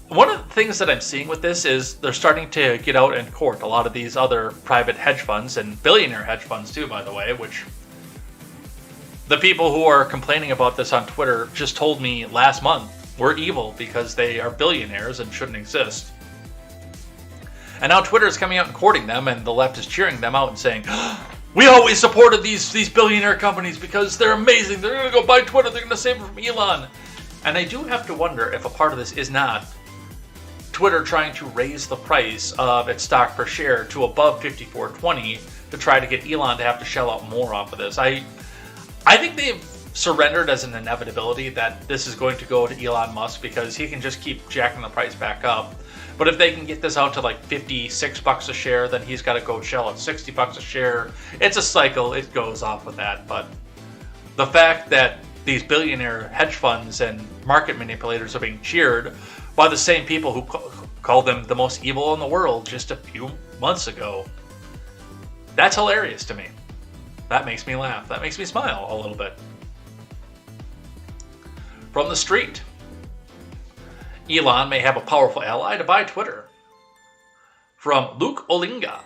One of the things that I'm seeing with this is they're starting to get out in court a lot of these other private hedge funds and billionaire hedge funds too, by the way, which the people who are complaining about this on Twitter just told me last month were evil because they are billionaires and shouldn't exist. And now Twitter is coming out and courting them, and the left is cheering them out and saying, we always supported these billionaire companies because they're amazing. They're going to go buy Twitter. They're going to save it from Elon. And I do have to wonder if a part of this is not Twitter trying to raise the price of its stock per share to above $54.20 to try to get Elon to have to shell out more off of this. I think they've surrendered as an inevitability that this is going to go to Elon Musk because he can just keep jacking the price back up. But if they can get this out to like $56 a share, then he's got to go shell out $60 a share. It's a cycle. It goes off with that. But the fact that these billionaire hedge funds and market manipulators are being cheered by the same people who called them the most evil in the world just a few months ago, that's hilarious to me. That makes me laugh. That makes me smile a little bit. From the street. Elon may have a powerful ally to buy Twitter. From Luke Olinga.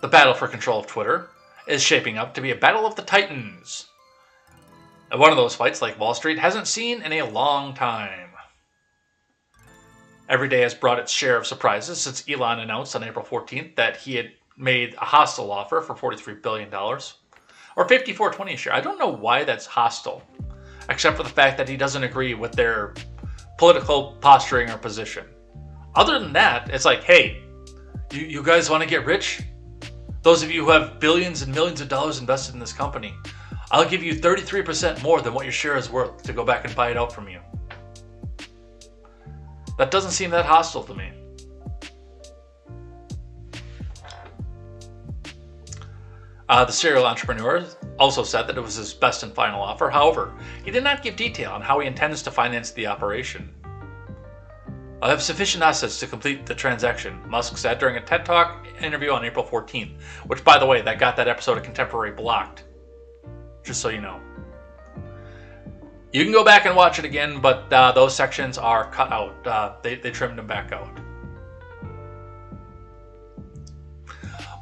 The battle for control of Twitter is shaping up to be a battle of the Titans. And one of those fights, like Wall Street, hasn't seen in a long time. Every day has brought its share of surprises since Elon announced on April 14th that he had made a hostile offer for $43 billion, or $54.20 a share. I don't know why that's hostile, except for the fact that he doesn't agree with their political posturing or position. Other than that, it's like, hey, you guys want to get rich? Those of you who have billions and millions of dollars invested in this company, I'll give you 33% more than what your share is worth to go back and buy it out from you. That doesn't seem that hostile to me. The serial entrepreneur also said that it was his best and final offer. However, he did not give detail on how he intends to finance the operation. I have sufficient assets to complete the transaction, Musk said during a TED Talk interview on April 14th, which, by the way, that got that episode of Contemporary blocked. Just so you know. You can go back and watch it again, but those sections are cut out. They trimmed them back out.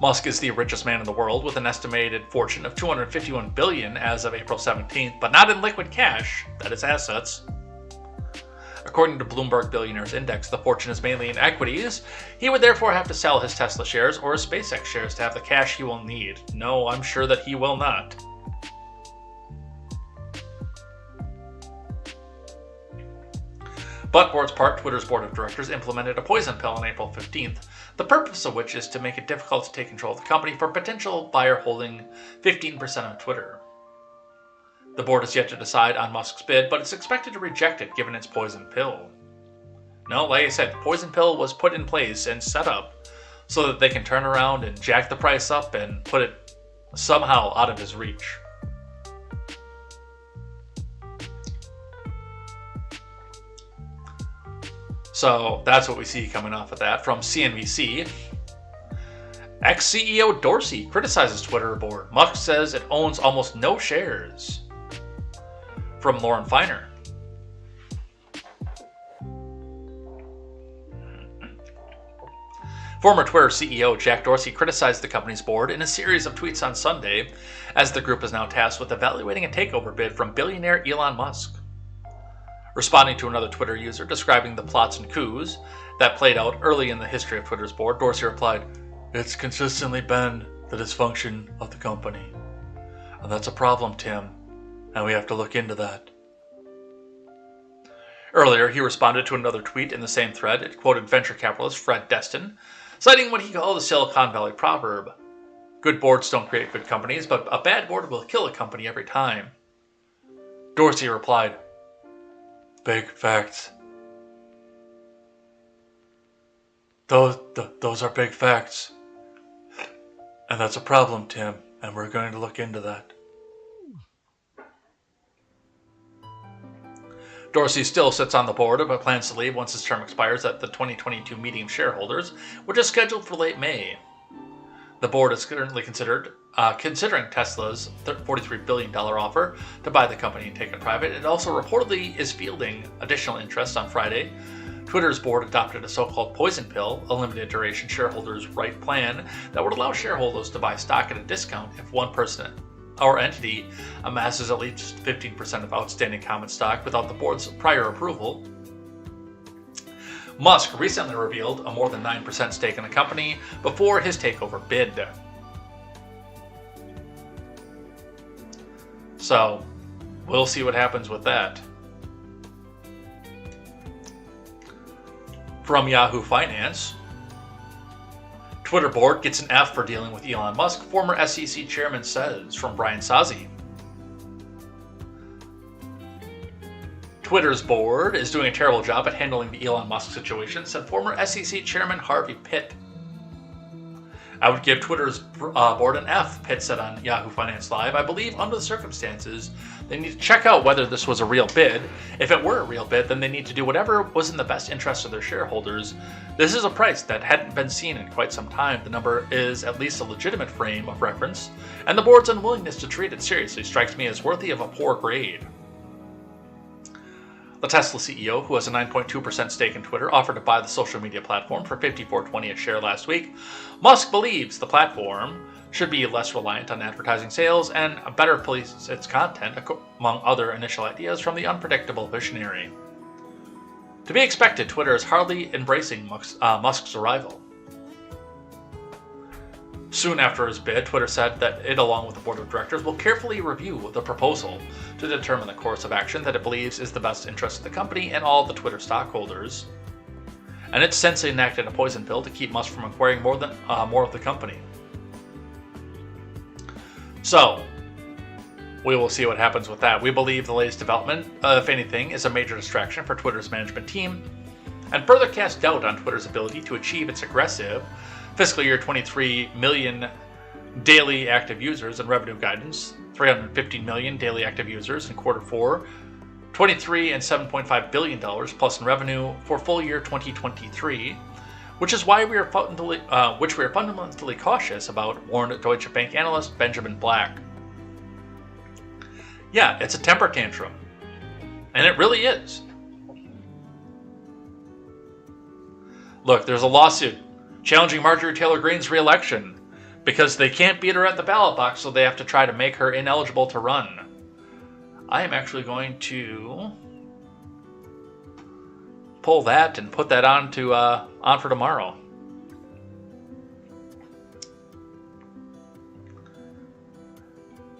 Musk is the richest man in the world with an estimated fortune of $251 billion as of April 17th, but not in liquid cash, that is assets. According to Bloomberg Billionaires Index, the fortune is mainly in equities. He would therefore have to sell his Tesla shares or his SpaceX shares to have the cash he will need. No, I'm sure that he will not. But for its part, Twitter's board of directors implemented a poison pill on April 15th, the purpose of which is to make it difficult to take control of the company for a potential buyer holding 15% of Twitter. The board has yet to decide on Musk's bid, but it's expected to reject it given its poison pill. No, like I said, the poison pill was put in place and set up so that they can turn around and jack the price up and put it somehow out of his reach. So that's what we see coming off of that. From CNBC, ex-CEO Dorsey criticizes Twitter board. Musk says it owns almost no shares. From Lauren Feiner. Former Twitter CEO Jack Dorsey criticized the company's board in a series of tweets on Sunday, as the group is now tasked with evaluating a takeover bid from billionaire Elon Musk. Responding to another Twitter user describing the plots and coups that played out early in the history of Twitter's board, Dorsey replied, "It's consistently been the dysfunction of the company. And that's a problem, Tim, and we have to look into that." Earlier, he responded to another tweet in the same thread. It quoted venture capitalist Fred Destin, citing what he called the Silicon Valley proverb. Good boards don't create good companies, but a bad board will kill a company every time. Dorsey replied, "Big facts. Those are big facts. And that's a problem, Tim, and we're going to look into that." Dorsey still sits on the board, but plans to leave once his term expires at the 2022 meeting of shareholders, which is scheduled for late May. The board is currently considering Tesla's $43 billion offer to buy the company and take it private. It also reportedly is fielding additional interest. On Friday, Twitter's board adopted a so-called poison pill, a limited duration shareholders' right plan that would allow shareholders to buy stock at a discount if one person or entity amasses at least 15% of outstanding common stock without the board's prior approval. Musk recently revealed a more than 9% stake in the company before his takeover bid. So, we'll see what happens with that. From Yahoo Finance, Twitter board gets an F for dealing with Elon Musk, former SEC chairman says. From Brian Sazi. Twitter's board is doing a terrible job at handling the Elon Musk situation, said former SEC chairman Harvey Pitt. "I would give Twitter's board an F," Pitt said on Yahoo Finance Live. "I believe under the circumstances, they need to check out whether this was a real bid. If it were a real bid, then they need to do whatever was in the best interest of their shareholders. This is a price that hadn't been seen in quite some time. The number is at least a legitimate frame of reference, and the board's unwillingness to treat it seriously strikes me as worthy of a poor grade." The Tesla CEO, who has a 9.2% stake in Twitter, offered to buy the social media platform for $54.20 a share last week. Musk believes the platform should be less reliant on advertising sales and better police its content, among other initial ideas from the unpredictable visionary. To be expected, Twitter is hardly embracing Musk's arrival. Soon after his bid, Twitter said that it, along with the board of directors, will carefully review the proposal to determine the course of action that it believes is the best interest of the company and all the Twitter stockholders. And it's since enacted a poison pill to keep Musk from acquiring more of the company. So, we will see what happens with that. We believe the latest development, if anything, is a major distraction for Twitter's management team, and further casts doubt on Twitter's ability to achieve its aggressive fiscal year 23 million daily active users and revenue guidance, 350 million daily active users in quarter 4, 23 and $7.5 billion plus in revenue for full year 2023, which is why we are fundamentally cautious about, warned Deutsche Bank analyst Benjamin Black. Yeah, it's a temper tantrum, and it really is. Look, there's a lawsuit challenging Marjorie Taylor Greene's re-election because they can't beat her at the ballot box, so they have to try to make her ineligible to run. I am actually going to pull that and put that on for tomorrow.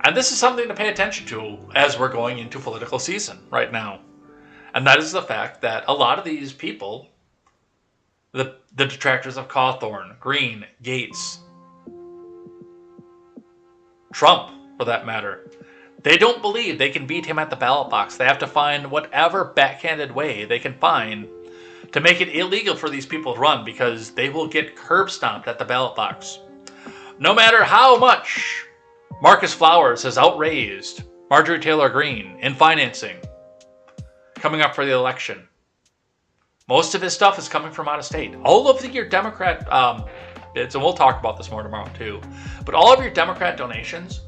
And this is something to pay attention to as we're going into political season right now. And that is the fact that a lot of these people, the detractors of Cawthorn, Green, Gates, Trump, for that matter, they don't believe they can beat him at the ballot box. They have to find whatever backhanded way they can find to make it illegal for these people to run, because they will get curb stomped at the ballot box. No matter how much Marcus Flowers has outraised Marjorie Taylor Greene in financing coming up for the election, most of his stuff is coming from out of state. All of your Democrat bids, and we'll talk about this more tomorrow too, but all of your Democrat donations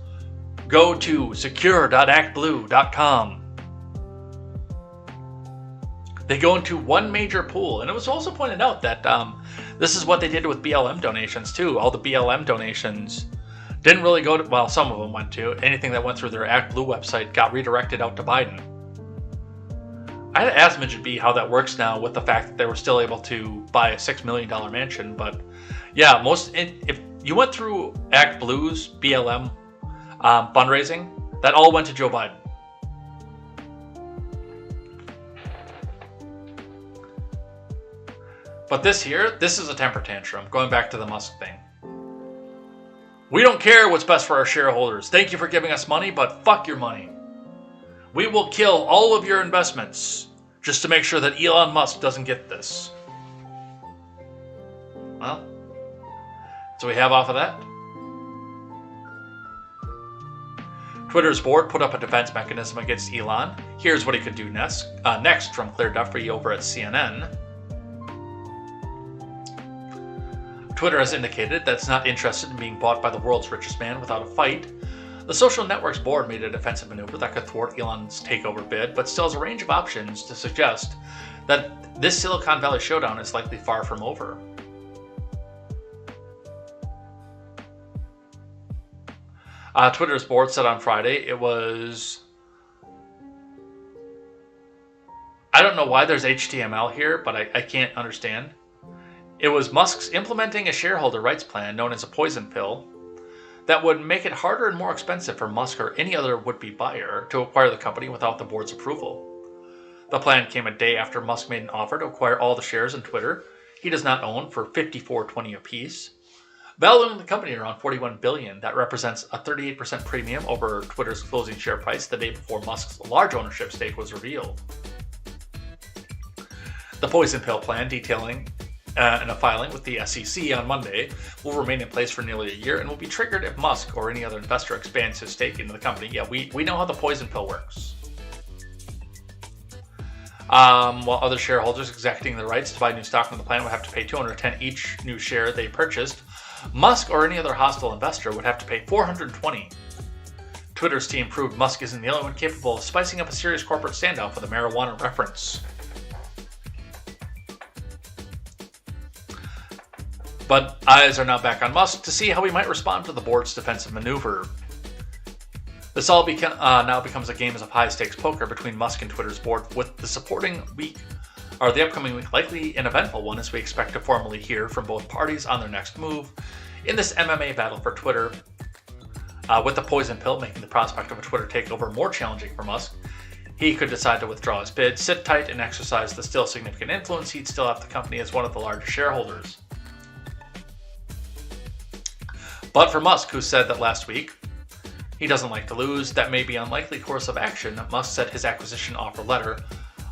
go to secure.actblue.com. They go into one major pool. And it was also pointed out that this is what they did with BLM donations too. All the BLM donations didn't really go to, well, some of them went to, anything that went through their ActBlue website got redirected out to Biden. I had asked Midget B how that works now with the fact that they were still able to buy a $6 million mansion. But yeah, if you went through ActBlue's BLM fundraising, that all went to Joe Biden. But this is a temper tantrum, going back to the Musk thing. We don't care what's best for our shareholders. Thank you for giving us money, but fuck your money. We will kill all of your investments just to make sure that Elon Musk doesn't get this. Well, so we have off of that. Twitter's board put up a defense mechanism against Elon. Here's what he could do next from Claire Duffrey over at CNN. Twitter has indicated that it's not interested in being bought by the world's richest man without a fight. The social network's board made a defensive maneuver that could thwart Elon's takeover bid, but still has a range of options to suggest that this Silicon Valley showdown is likely far from over. Twitter's board said on Friday it was... I don't know why there's HTML here, but I can't understand. It was Musk's implementing a shareholder rights plan known as a poison pill that would make it harder and more expensive for Musk or any other would-be buyer to acquire the company without the board's approval. The plan came a day after Musk made an offer to acquire all the shares in Twitter he does not own for $54.20 apiece, valuing the company around $41 billion. That represents a 38% premium over Twitter's closing share price the day before Musk's large ownership stake was revealed. The poison pill plan, detailing in a filing with the SEC on Monday, will remain in place for nearly a year and will be triggered if Musk or any other investor expands his stake into the company. Yeah, we know how the poison pill works. While other shareholders executing the rights to buy new stock from the plan would have to pay $210 each new share they purchased, Musk or any other hostile investor would have to pay $420. Twitter's team proved Musk isn't the only one capable of spicing up a serious corporate standoff with a marijuana reference. But eyes are now back on Musk to see how he might respond to the board's defensive maneuver. This all now becomes a game of high-stakes poker between Musk and Twitter's board, with the supporting weak or the upcoming week likely an eventful one, as we expect to formally hear from both parties on their next move in this MMA battle for Twitter. With the poison pill making the prospect of a Twitter takeover more challenging for Musk, he could decide to withdraw his bid, sit tight, and exercise the still significant influence he'd still have the company as one of the largest shareholders. But for Musk, who said that last week he doesn't like to lose, that may be an unlikely course of action, Musk said his acquisition offer letter,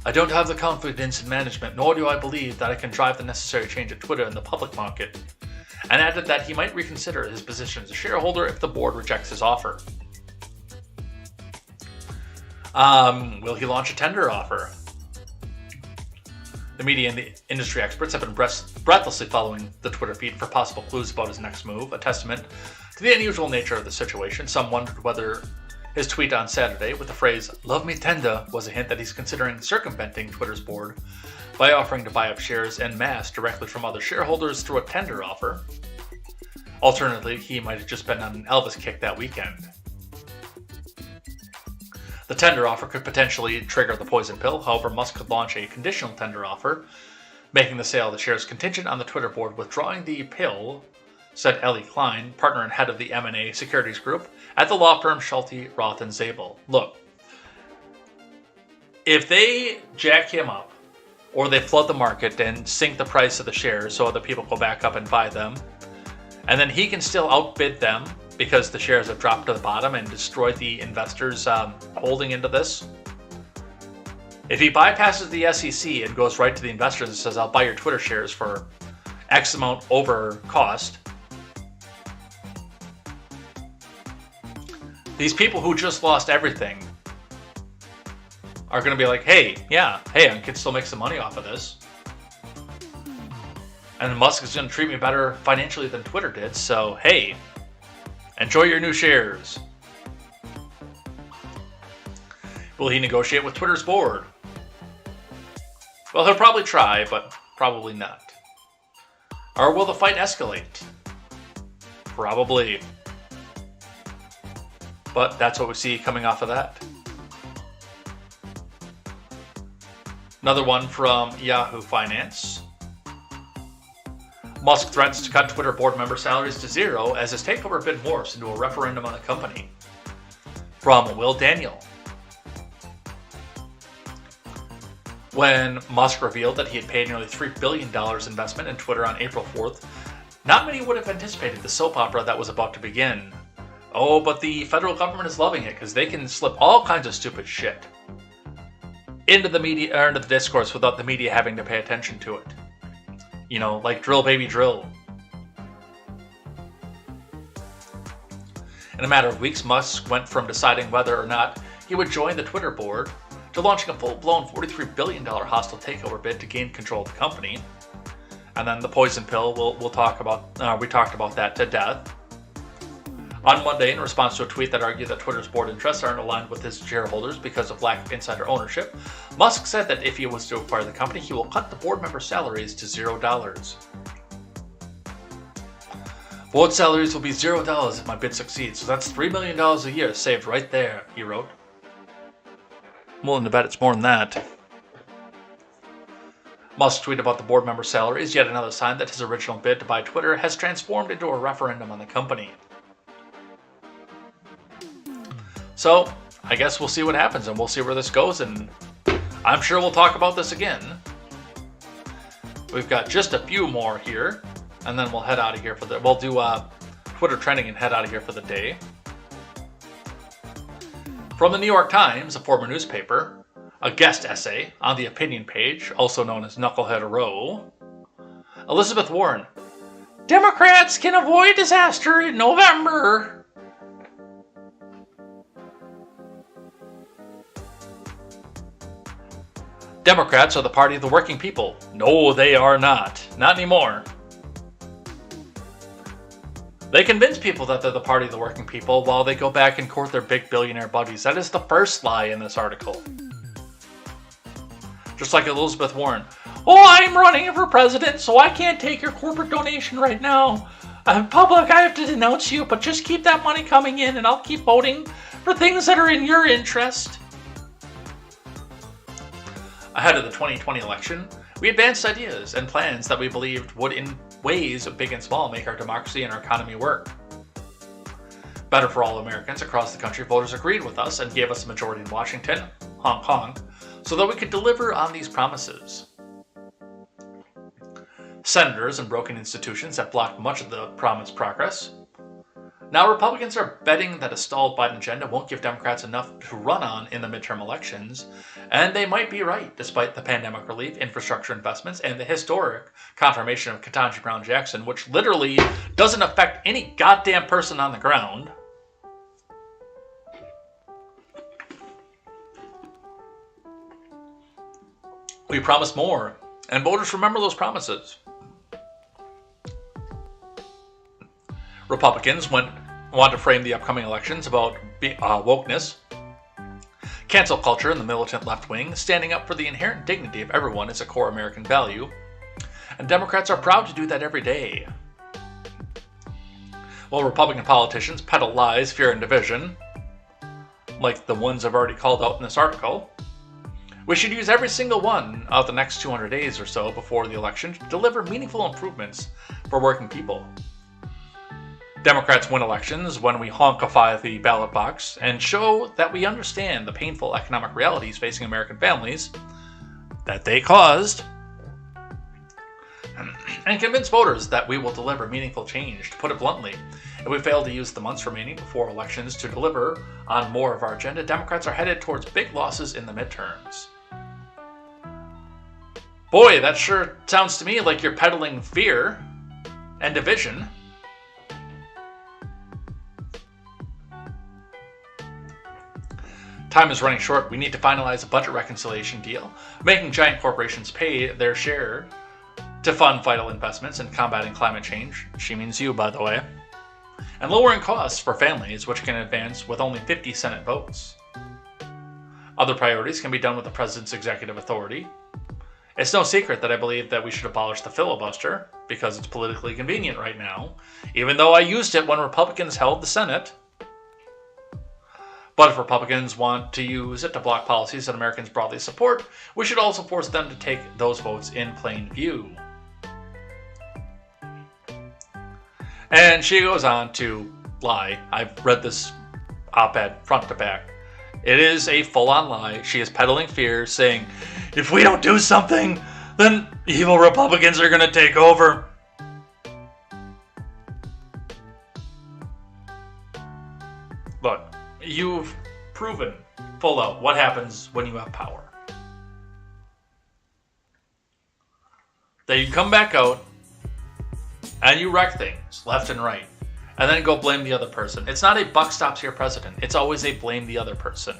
"I don't have the confidence in management, nor do I believe that I can drive the necessary change at Twitter in the public market," and added that he might reconsider his position as a shareholder if the board rejects his offer. Will he launch a tender offer? The media and the industry experts have been breathlessly following the Twitter feed for possible clues about his next move, a testament to the unusual nature of the situation. Some wondered whether his tweet on Saturday with the phrase, "Love me tender," was a hint that he's considering circumventing Twitter's board by offering to buy up shares en masse directly from other shareholders through a tender offer. Alternatively, he might have just been on an Elvis kick that weekend. The tender offer could potentially trigger the poison pill. However, Musk could launch a conditional tender offer, making the sale of the shares contingent on the Twitter board withdrawing the pill, said Ellie Klein, partner and head of the M&A Securities Group at the law firm Schulte, Roth & Zabel. Look, if they jack him up, or they flood the market and sink the price of the shares so other people go back up and buy them, and then he can still outbid them because the shares have dropped to the bottom and destroyed the investors holding into this. If he bypasses the SEC and goes right to the investors and says, "I'll buy your Twitter shares for X amount over cost," these people who just lost everything are going to be like, hey, I can still make some money off of this. And Musk is going to treat me better financially than Twitter did, so hey, enjoy your new shares. Will he negotiate with Twitter's board? Well, he'll probably try, but probably not. Or will the fight escalate? Probably. But that's what we see coming off of that. Another one from Yahoo Finance. Musk threatens to cut Twitter board member salaries to zero as his takeover bid morphs into a referendum on the company. From Will Daniel. When Musk revealed that he had paid nearly $3 billion investment in Twitter on April 4th, not many would have anticipated the soap opera that was about to begin. Oh, but the federal government is loving it because they can slip all kinds of stupid shit into the media or into the discourse without the media having to pay attention to it. You know, like drill baby drill. In a matter of weeks, Musk went from deciding whether or not he would join the Twitter board to launching a full-blown $43 billion hostile takeover bid to gain control of the company. And then the poison pill, we talked about that to death. On Monday, in response to a tweet that argued that Twitter's board interests aren't aligned with his shareholders because of lack of insider ownership, Musk said that if he was to acquire the company, he will cut the board member salaries to $0. Board salaries will be $0 if my bid succeeds, so that's $3 million a year saved right there, he wrote. I'm willing to bet it's more than that. Musk's tweet about the board member salaries, yet another sign that his original bid to buy Twitter has transformed into a referendum on the company. So, I guess we'll see what happens and we'll see where this goes, and I'm sure we'll talk about this again. We've got just a few more here, and then we'll head out of here we'll do Twitter trending and head out of here for the day. From the New York Times, a former newspaper, a guest essay on the opinion page, also known as Knucklehead Row. Elizabeth Warren, Democrats can avoid disaster in November. Democrats are the party of the working people. No, they are not. Not anymore. They convince people that they're the party of the working people while they go back and court their big billionaire buddies. That is the first lie in this article. Just like Elizabeth Warren. Oh, I'm running for president, so I can't take your corporate donation right now. Public, I have to denounce you, but just keep that money coming in and I'll keep voting for things that are in your interest. Ahead of the 2020 election, we advanced ideas and plans that we believed would, in ways big and small, make our democracy and our economy work. Better for all Americans across the country, voters agreed with us and gave us a majority in Washington, Hong Kong, so that we could deliver on these promises. Senators and broken institutions have blocked much of the promised progress. Now Republicans are betting that a stalled Biden agenda won't give Democrats enough to run on in the midterm elections, and they might be right, despite the pandemic relief, infrastructure investments, and the historic confirmation of Ketanji Brown Jackson, which literally doesn't affect any goddamn person on the ground. We promised more, and voters remember those promises. Republicans want to frame the upcoming elections about wokeness, cancel culture, and the militant left wing. Standing up for the inherent dignity of everyone is a core American value, and Democrats are proud to do that every day. While Republican politicians peddle lies, fear, and division, like the ones I've already called out in this article, we should use every single one of the next 200 days or so before the election to deliver meaningful improvements for working people. Democrats win elections when we honkify the ballot box and show that we understand the painful economic realities facing American families that they caused, and convince voters that we will deliver meaningful change. To put it bluntly, if we fail to use the months remaining before elections to deliver on more of our agenda, Democrats are headed towards big losses in the midterms. Boy, that sure sounds to me like you're peddling fear and division. Time is running short. We need to finalize a budget reconciliation deal, making giant corporations pay their share to fund vital investments in combating climate change. She means you, by the way. And lowering costs for families, which can advance with only 50 Senate votes. Other priorities can be done with the president's executive authority. It's no secret that I believe that we should abolish the filibuster, because it's politically convenient right now, even though I used it when Republicans held the Senate. But if Republicans want to use it to block policies that Americans broadly support, we should also force them to take those votes in plain view. And she goes on to lie. I've read this op-ed front to back. It is a full-on lie. She is peddling fear, saying, if we don't do something, then evil Republicans are going to take over. Look, you've proven full out what happens when you have power. That you come back out and you wreck things left and right, and then go blame the other person. It's not a buck stops here president. It's always a blame the other person.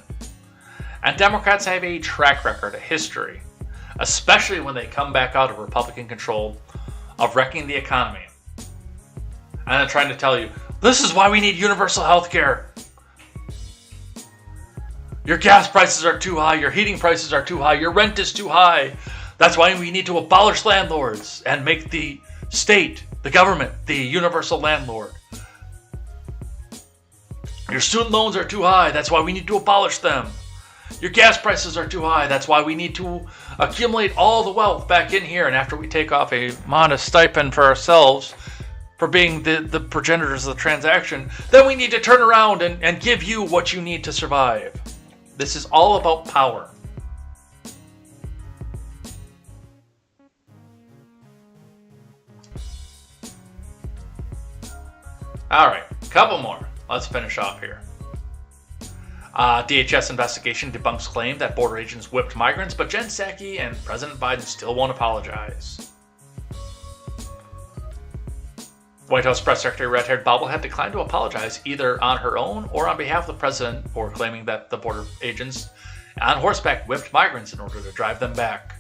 And Democrats have a track record, a history, especially when they come back out of Republican control, of wrecking the economy. And they're trying to tell you, this is why we need universal health care. Your gas prices are too high, your heating prices are too high, your rent is too high. That's why we need to abolish landlords and make the state, the government, the universal landlord. Your student loans are too high, that's why we need to abolish them. Your gas prices are too high, that's why we need to accumulate all the wealth back in here, and after we take off a modest stipend for ourselves for being the progenitors of the transaction, then we need to turn around and give you what you need to survive. This is all about power. All right, couple more. Let's finish off here. DHS investigation debunks claim that border agents whipped migrants, but Jen Psaki and President Biden still won't apologize. White House Press Secretary Red-Haired Bobblehead declined to apologize either on her own or on behalf of the president for claiming that the border agents on horseback whipped migrants in order to drive them back.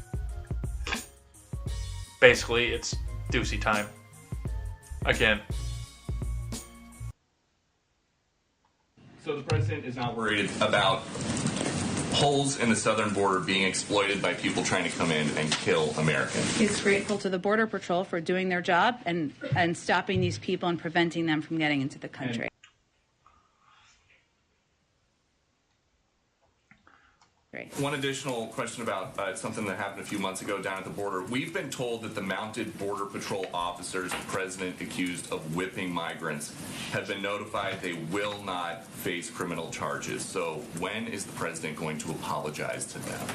Basically, it's doozy time. Again. So the president is not worried about holes in the southern border being exploited by people trying to come in and kill Americans. He's grateful to the Border Patrol for doing their job and stopping these people and preventing them from getting into the country. One additional question about something that happened a few months ago down at the border. We've been told that the mounted Border Patrol officers the president accused of whipping migrants have been notified they will not face criminal charges. So when is the president going to apologize to them?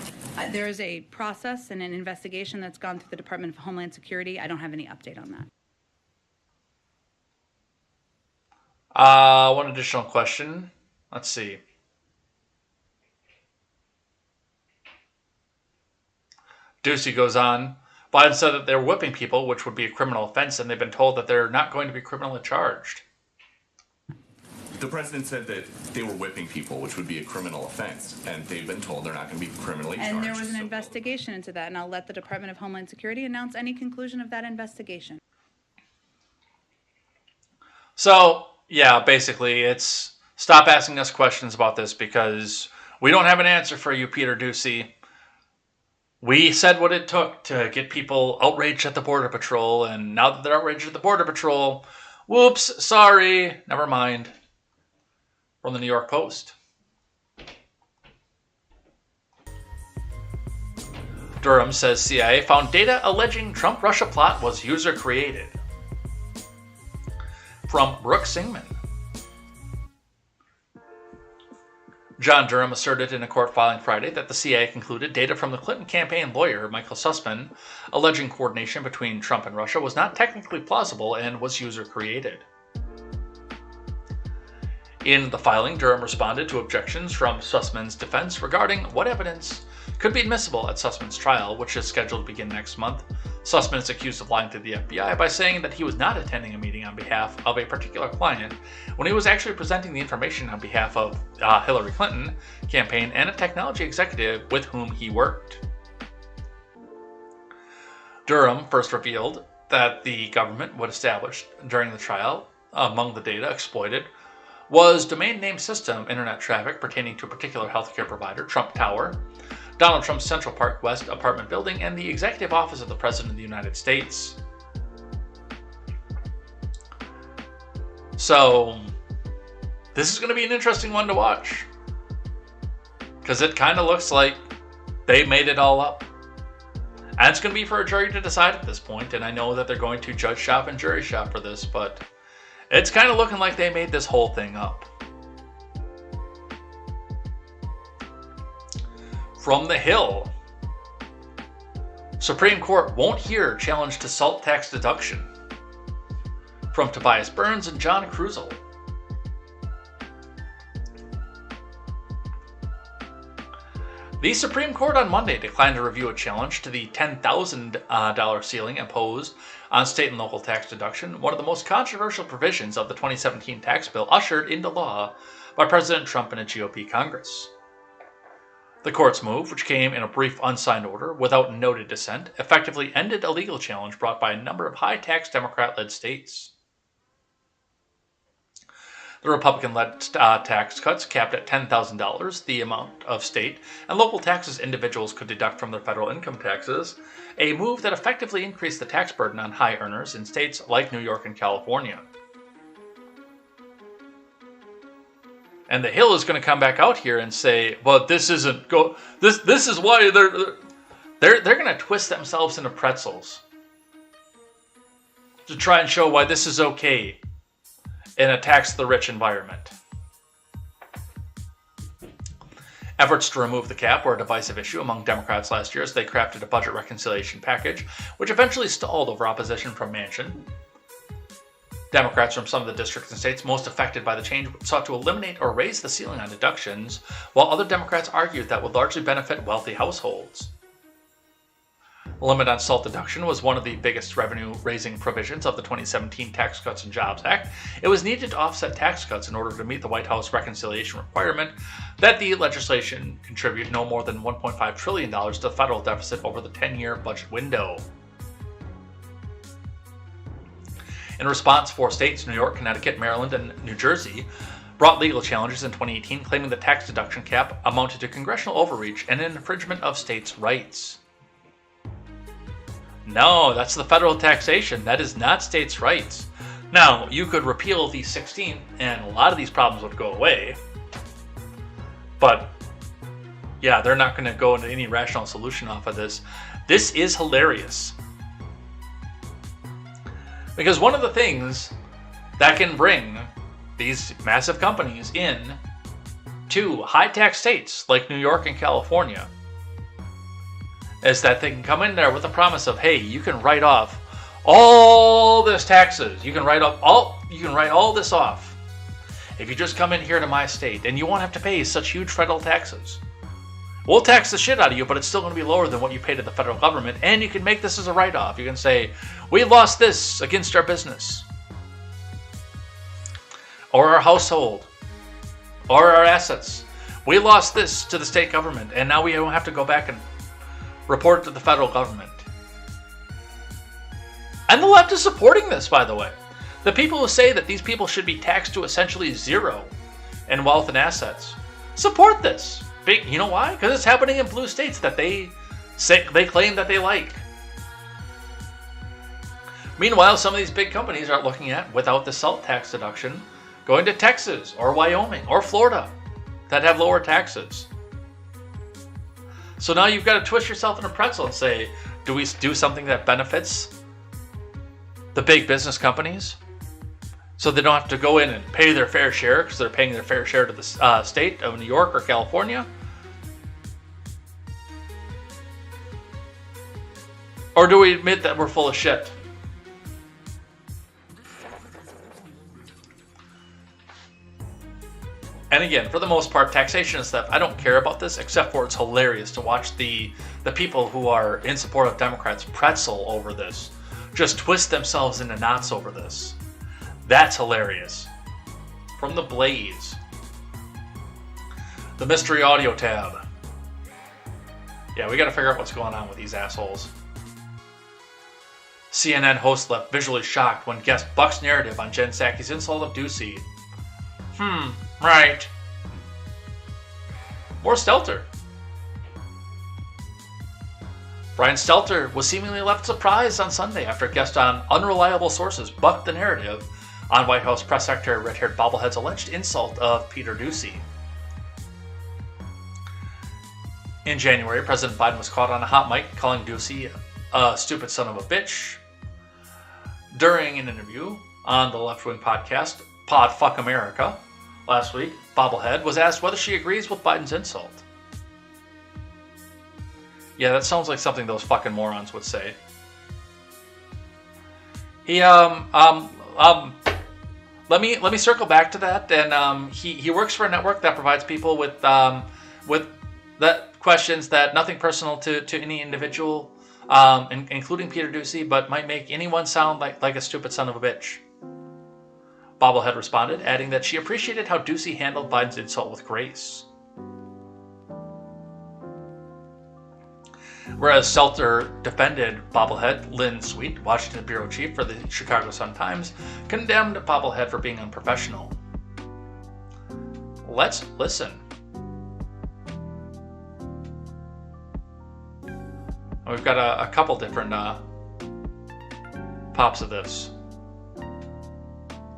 There is a process and an investigation that's gone through the Department of Homeland Security. I don't have any update on that. One additional question. Let's see. Ducey goes on. Biden said that they're whipping people, which would be a criminal offense, and they've been told that they're not going to be criminally charged. The president said that they were whipping people, which would be a criminal offense, and they've been told they're not going to be criminally charged. And there was an investigation into that, and I'll let the Department of Homeland Security announce any conclusion of that investigation. So, yeah, basically, it's stop asking us questions about this because we don't have an answer for you, Peter Ducey. We said what it took to get people outraged at the Border Patrol, and now that they're outraged at the Border Patrol, whoops, sorry, never mind. From the New York Post. Durham says CIA found data alleging Trump-Russia plot was user-created. From Brooke Singman. John Durham asserted in a court filing Friday that the CIA concluded data from the Clinton campaign lawyer, Michael Sussman, alleging coordination between Trump and Russia was not technically plausible and was user-created. In the filing, Durham responded to objections from Sussman's defense regarding what evidence could be admissible at Sussman's trial, which is scheduled to begin next month. Sussman is accused of lying to the FBI by saying that he was not attending a meeting on behalf of a particular client when he was actually presenting the information on behalf of Hillary Clinton campaign and a technology executive with whom he worked. Durham first revealed that the government would establish during the trial among the data exploited was domain name system internet traffic pertaining to a particular healthcare provider, Trump Tower, Donald Trump's Central Park West apartment building, and the executive office of the President of the United States. So, this is going to be an interesting one to watch. Because it kind of looks like they made it all up. And it's going to be for a jury to decide at this point, and I know that they're going to judge shop and jury shop for this, but it's kind of looking like they made this whole thing up. From the Hill. Supreme Court won't hear challenge to SALT tax deduction. From Tobias Burns and John Krusel. The Supreme Court on Monday declined to review a challenge to the $10,000 ceiling imposed on state and local tax deduction, one of the most controversial provisions of the 2017 tax bill ushered into law by President Trump and a GOP Congress. The court's move, which came in a brief unsigned order without noted dissent, effectively ended a legal challenge brought by a number of high-tax Democrat-led states. The Republican-led tax cuts capped at $10,000 the amount of state and local taxes individuals could deduct from their federal income taxes, a move that effectively increased the tax burden on high earners in states like New York and California. And the Hill is going to come back out here and say, "Well, this isn't this is why they're going to twist themselves into pretzels to try and show why this is okay in a tax-the-rich environment." Efforts to remove the cap were a divisive issue among Democrats last year as they crafted a budget reconciliation package, which eventually stalled over opposition from Manchin. Democrats from some of the districts and states most affected by the change sought to eliminate or raise the ceiling on deductions, while other Democrats argued that would largely benefit wealthy households. The limit on SALT deduction was one of the biggest revenue-raising provisions of the 2017 Tax Cuts and Jobs Act. It was needed to offset tax cuts in order to meet the White House reconciliation requirement that the legislation contribute no more than $1.5 trillion to the federal deficit over the 10-year budget window. In response, 4 states, New York, Connecticut, Maryland, and New Jersey, brought legal challenges in 2018 claiming the tax deduction cap amounted to congressional overreach and an infringement of states' rights. No, that's the federal taxation. That is not states' rights. Now, you could repeal the 16th and a lot of these problems would go away. But Yeah, they're not going to go into any rational solution off of this. This is hilarious. Because one of the things that can bring these massive companies in to high-tax states like New York and California is that they can come in there with the promise of, hey, you can write off all this taxes. You can write all this off if you just come in here to my state, and you won't have to pay such huge federal taxes. We'll tax the shit out of you, but it's still going to be lower than what you pay to the federal government, and you can make this as a write-off. You can say, we lost this against our business, or our household, or our assets. We lost this to the state government, and now we don't have to go back and report it to the federal government. And the left is supporting this, by the way. The people who say that these people should be taxed to essentially zero in wealth and assets support this. You know why? Because it's happening in blue states that they claim that they like. Meanwhile, some of these big companies are looking at, without the salt tax deduction, going to Texas or Wyoming or Florida that have lower taxes. So now you've got to twist yourself in a pretzel and say, do we do something that benefits the big business companies so they don't have to go in and pay their fair share because they're paying their fair share to the state of New York or California? Or do we admit that we're full of shit? And again, for the most part, taxation and stuff, I don't care about this, except for it's hilarious to watch the people who are in support of Democrats pretzel over this. Just twist themselves into knots over this. That's hilarious. From the Blaze. The mystery audio tab. Yeah, we gotta figure out what's going on with these assholes. CNN host left visually shocked when guest bucks narrative on Jen Psaki's insult of Ducey. Right. More Stelter. Brian Stelter was seemingly left surprised on Sunday after a guest on Unreliable Sources bucked the narrative on White House Press Secretary Red-Haired Bobblehead's alleged insult of Peter Ducey. In January, President Biden was caught on a hot mic calling Ducey a stupid son of a bitch. During an interview on the left-wing podcast, Pod Fuck America, last week, Bobblehead was asked whether she agrees with Biden's insult. Yeah, that sounds like something those fucking morons would say. He let me circle back to that. And he works for a network that provides people with that questions that nothing personal to any individual, including Peter Ducey, but might make anyone sound like a stupid son of a bitch. Bobblehead responded, adding that she appreciated how Ducey handled Biden's insult with grace. Whereas Stelter defended Bobblehead, Lynn Sweet, Washington bureau chief for the Chicago Sun-Times, condemned Bobblehead for being unprofessional. Let's listen. We've got a couple different pops of this.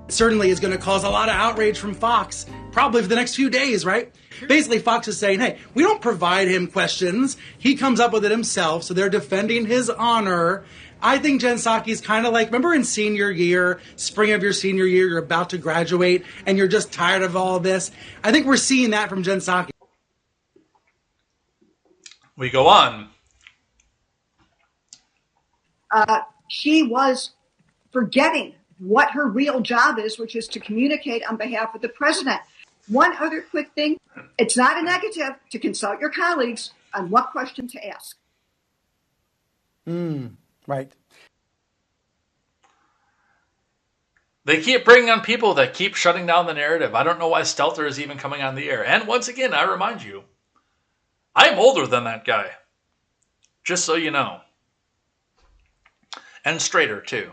It certainly is going to cause a lot of outrage from Fox, probably for the next few days, right? Basically, Fox is saying, hey, we don't provide him questions. He comes up with it himself, so they're defending his honor. I think Jen Psaki's kind of like, remember in senior year, spring of your senior year, you're about to graduate, and you're just tired of all of this? I think we're seeing that from Jen Psaki. We go on. She was forgetting what her real job is, which is to communicate on behalf of the president. One other quick thing. It's not a negative to consult your colleagues on what question to ask. Right. They keep bringing on people that keep shutting down the narrative. I don't know why Stelter is even coming on the air. And once again, I remind you, I'm older than that guy. Just so you know. And straighter, too.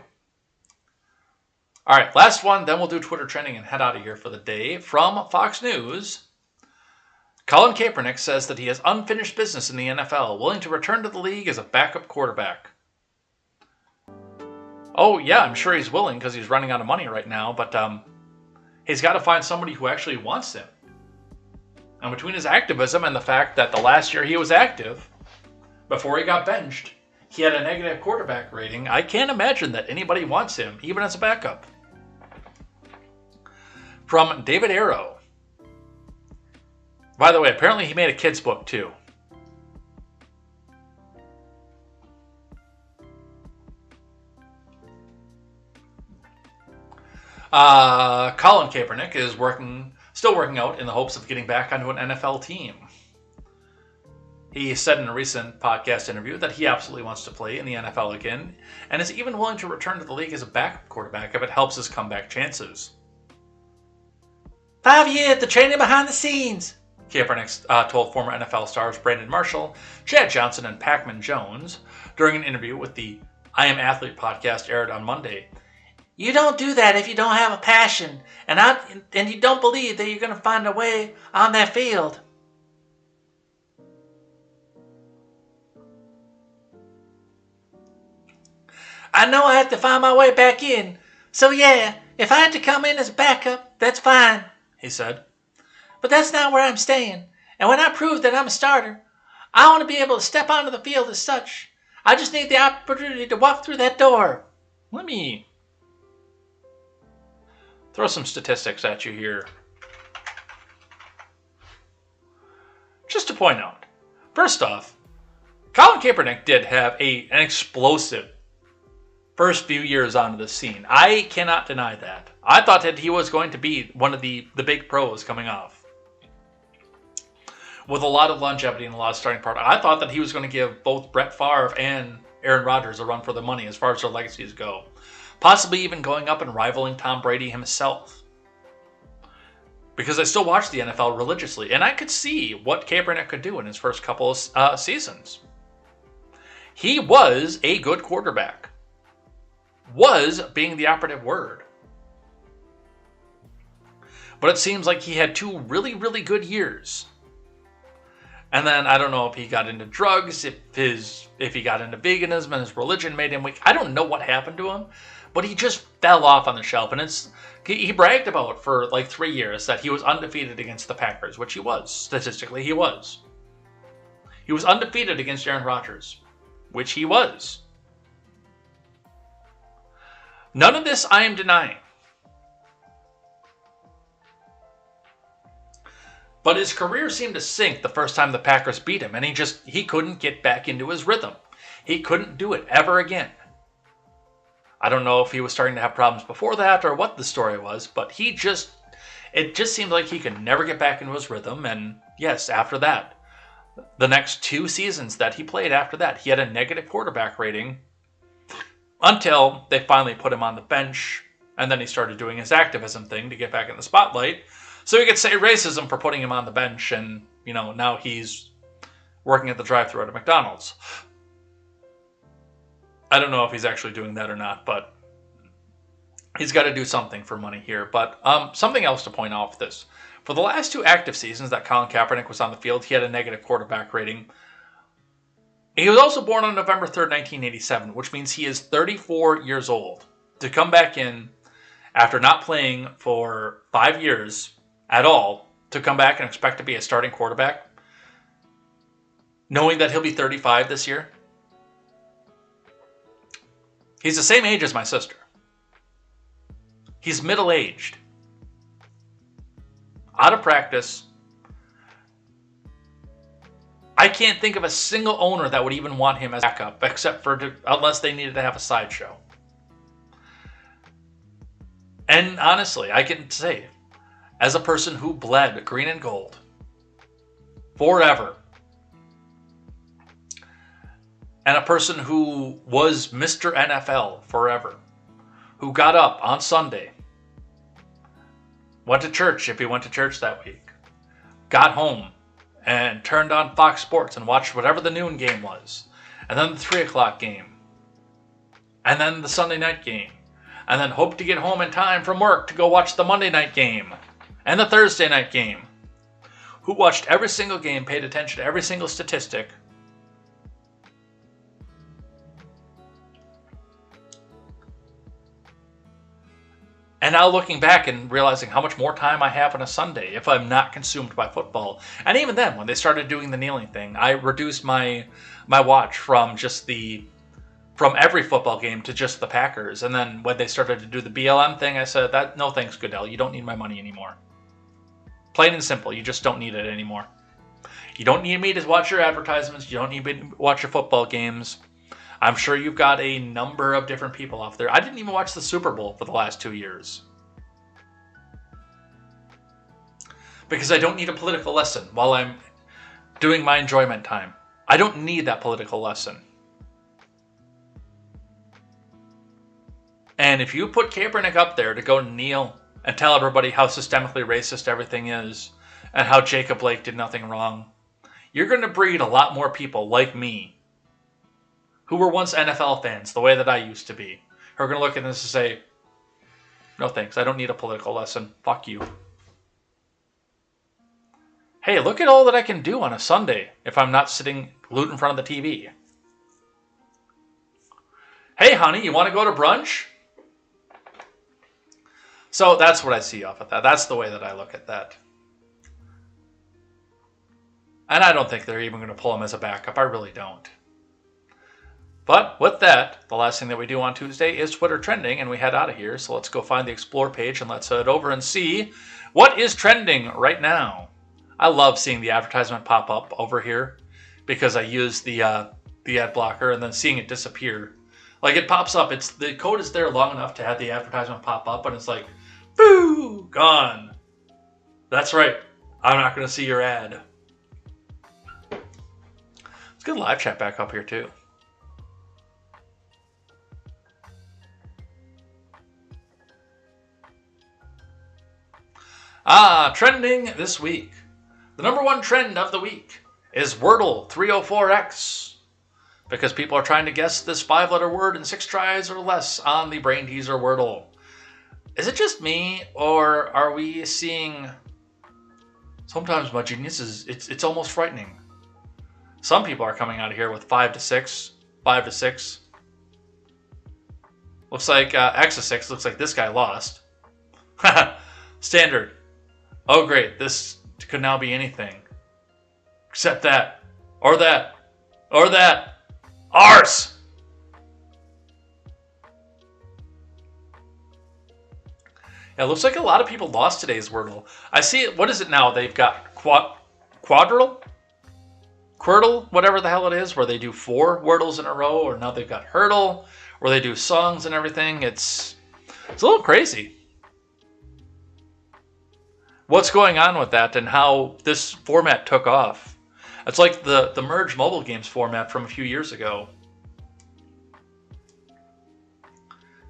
All right, last one, then we'll do Twitter trending and head out of here for the day. From Fox News, Colin Kaepernick says that he has unfinished business in the NFL, willing to return to the league as a backup quarterback. Oh, yeah, I'm sure he's willing because he's running out of money right now, but he's got to find somebody who actually wants him. And between his activism and the fact that the last year he was active, before he got benched, he had a negative quarterback rating, I can't imagine that anybody wants him, even as a backup. From David Arrow. By the way, apparently he made a kid's book too. Colin Kaepernick is still working out in the hopes of getting back onto an NFL team. He said in a recent podcast interview that he absolutely wants to play in the NFL again, and is even willing to return to the league as a backup quarterback if it helps his comeback chances. 5 years, the training behind the scenes, Kaepernick told former NFL stars Brandon Marshall, Chad Johnson, and Pacman Jones during an interview with the I Am Athlete podcast aired on Monday. You don't do that if you don't have a passion, and you don't believe that you're going to find a way on that field. I know I have to find my way back in, so yeah, if I had to come in as backup, that's fine, he said. But that's not where I'm staying, and when I prove that I'm a starter, I want to be able to step onto the field as such. I just need the opportunity to walk through that door. Let me throw some statistics at you here. Just to point out, first off, Colin Kaepernick did have an explosive first few years onto the scene. I cannot deny that. I thought that he was going to be one of the big pros coming off, with a lot of longevity and a lot of starting power. I thought that he was going to give both Brett Favre and Aaron Rodgers a run for the money as far as their legacies go. Possibly even going up and rivaling Tom Brady himself. Because I still watch the NFL religiously, and I could see what Kaepernick could do in his first couple of seasons. He was a good quarterback. Was being the operative word. But it seems like he had 2 really, really good years. And then I don't know if he got into drugs, if he got into veganism and his religion made him weak. I don't know what happened to him, but he just fell off on the shelf. And he bragged about for like 3 years that he was undefeated against the Packers, which he was. Statistically, he was. He was undefeated against Aaron Rodgers, which he was. None of this I am denying. But his career seemed to sink the first time the Packers beat him, and he couldn't get back into his rhythm. He couldn't do it ever again. I don't know if he was starting to have problems before that or what the story was, but it just seemed like he could never get back into his rhythm. And yes, after that, the next 2 seasons that he played after that, he had a negative quarterback rating until they finally put him on the bench, and then he started doing his activism thing to get back in the spotlight. So he could say racism for putting him on the bench, and, now he's working at the drive-thru at a McDonald's. I don't know if he's actually doing that or not, but he's got to do something for money here. But something else to point out with this. For the last 2 active seasons that Colin Kaepernick was on the field, he had a negative quarterback rating. He was also born on November 3rd, 1987, which means he is 34 years old. To come back in after not playing for 5 years at all, to come back and expect to be a starting quarterback, knowing that he'll be 35 this year. He's the same age as my sister. He's middle-aged. Out of practice. I can't think of a single owner that would even want him as backup, unless they needed to have a sideshow. And honestly, I can say, as a person who bled green and gold forever, and a person who was Mr. NFL forever, who got up on Sunday, went to church if he went to church that week, got home and turned on Fox Sports and watched whatever the noon game was, and then the 3 o'clock game, and then the Sunday night game, and then hoped to get home in time from work to go watch the Monday night game and the Thursday night game, who watched every single game, paid attention to every single statistic, And now looking back and realizing how much more time I have on a Sunday if I'm not consumed by football. And even then, when they started doing the kneeling thing, I reduced my watch from every football game to just the Packers. And then when they started to do the BLM thing, I said, no thanks, Goodell. You don't need my money anymore. Plain and simple. You just don't need it anymore. You don't need me to watch your advertisements. You don't need me to watch your football games. I'm sure you've got a number of different people off there. I didn't even watch the Super Bowl for the last 2 years. Because I don't need a political lesson while I'm doing my enjoyment time. I don't need that political lesson. And if you put Kaepernick up there to go kneel and tell everybody how systemically racist everything is and how Jacob Blake did nothing wrong, you're going to breed a lot more people like me who were once NFL fans, the way that I used to be, who are going to look at this and say, no thanks, I don't need a political lesson. Fuck you. Hey, look at all that I can do on a Sunday if I'm not sitting glued in front of the TV. Hey, honey, you want to go to brunch? So that's what I see off of that. That's the way that I look at that. And I don't think they're even going to pull him as a backup. I really don't. But with that, the last thing that we do on Tuesday is Twitter trending, and we head out of here. So let's go find the Explore page, and let's head over and see what is trending right now. I love seeing the advertisement pop up over here because I use the ad blocker and then seeing it disappear. Like it pops up, the code is there long enough to have the advertisement pop up, and it's like, boo, gone. That's right. I'm not going to see your ad. Let's get live chat back up here too. Trending this week. The number one trend of the week is Wordle 304X. Because people are trying to guess this 5-letter word in 6 tries or less on the Brain Teaser Wordle. Is it just me, or are we seeing... Sometimes my genius is... It's almost frightening. Some people are coming out of here with 5 to 6. 5 to 6. Looks like X of 6. Looks like this guy lost. Standard. Oh great, this could now be anything. Except that. Or that. Or that. Arse! Yeah, it looks like a lot of people lost today's Wordle. I see it. What is it now? They've got Quadrille? Quirtle? Whatever the hell it is, where they do 4 Wordles in a row. Or now they've got Hurdle, where they do songs and everything. It's a little crazy. What's going on with that and how this format took off. It's like the Merge mobile games format from a few years ago.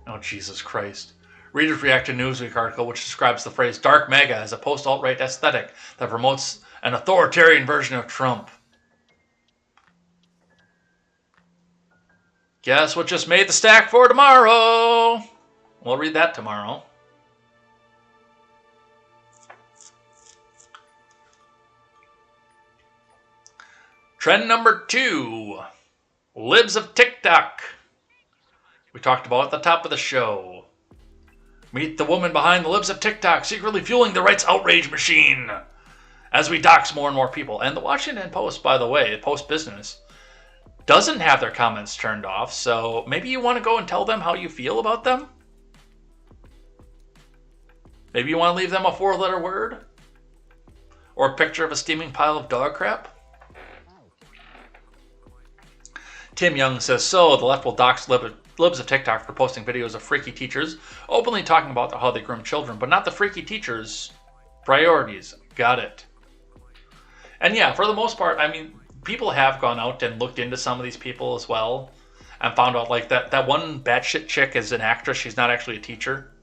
Oh, Jesus Christ. Readers react to a Newsweek article which describes the phrase dark MAGA as a post-alt-right aesthetic that promotes an authoritarian version of Trump. Guess what just made the stack for tomorrow? We'll read that tomorrow. Trend number 2, Libs of TikTok. We talked about at the top of the show. Meet the woman behind the Libs of TikTok, secretly fueling the right's outrage machine as we dox more and more people. And the Washington Post, by the way, Post Business, doesn't have their comments turned off, so maybe you want to go and tell them how you feel about them? Maybe you want to leave them a 4-letter word? Or a picture of a steaming pile of dog crap? Tim Young says, so the left will dox libs of TikTok for posting videos of freaky teachers, openly talking about how they groom children, but not the freaky teachers' priorities. Got it. And yeah, for the most part, I mean, people have gone out and looked into some of these people as well and found out like that one batshit chick is an actress. She's not actually a teacher.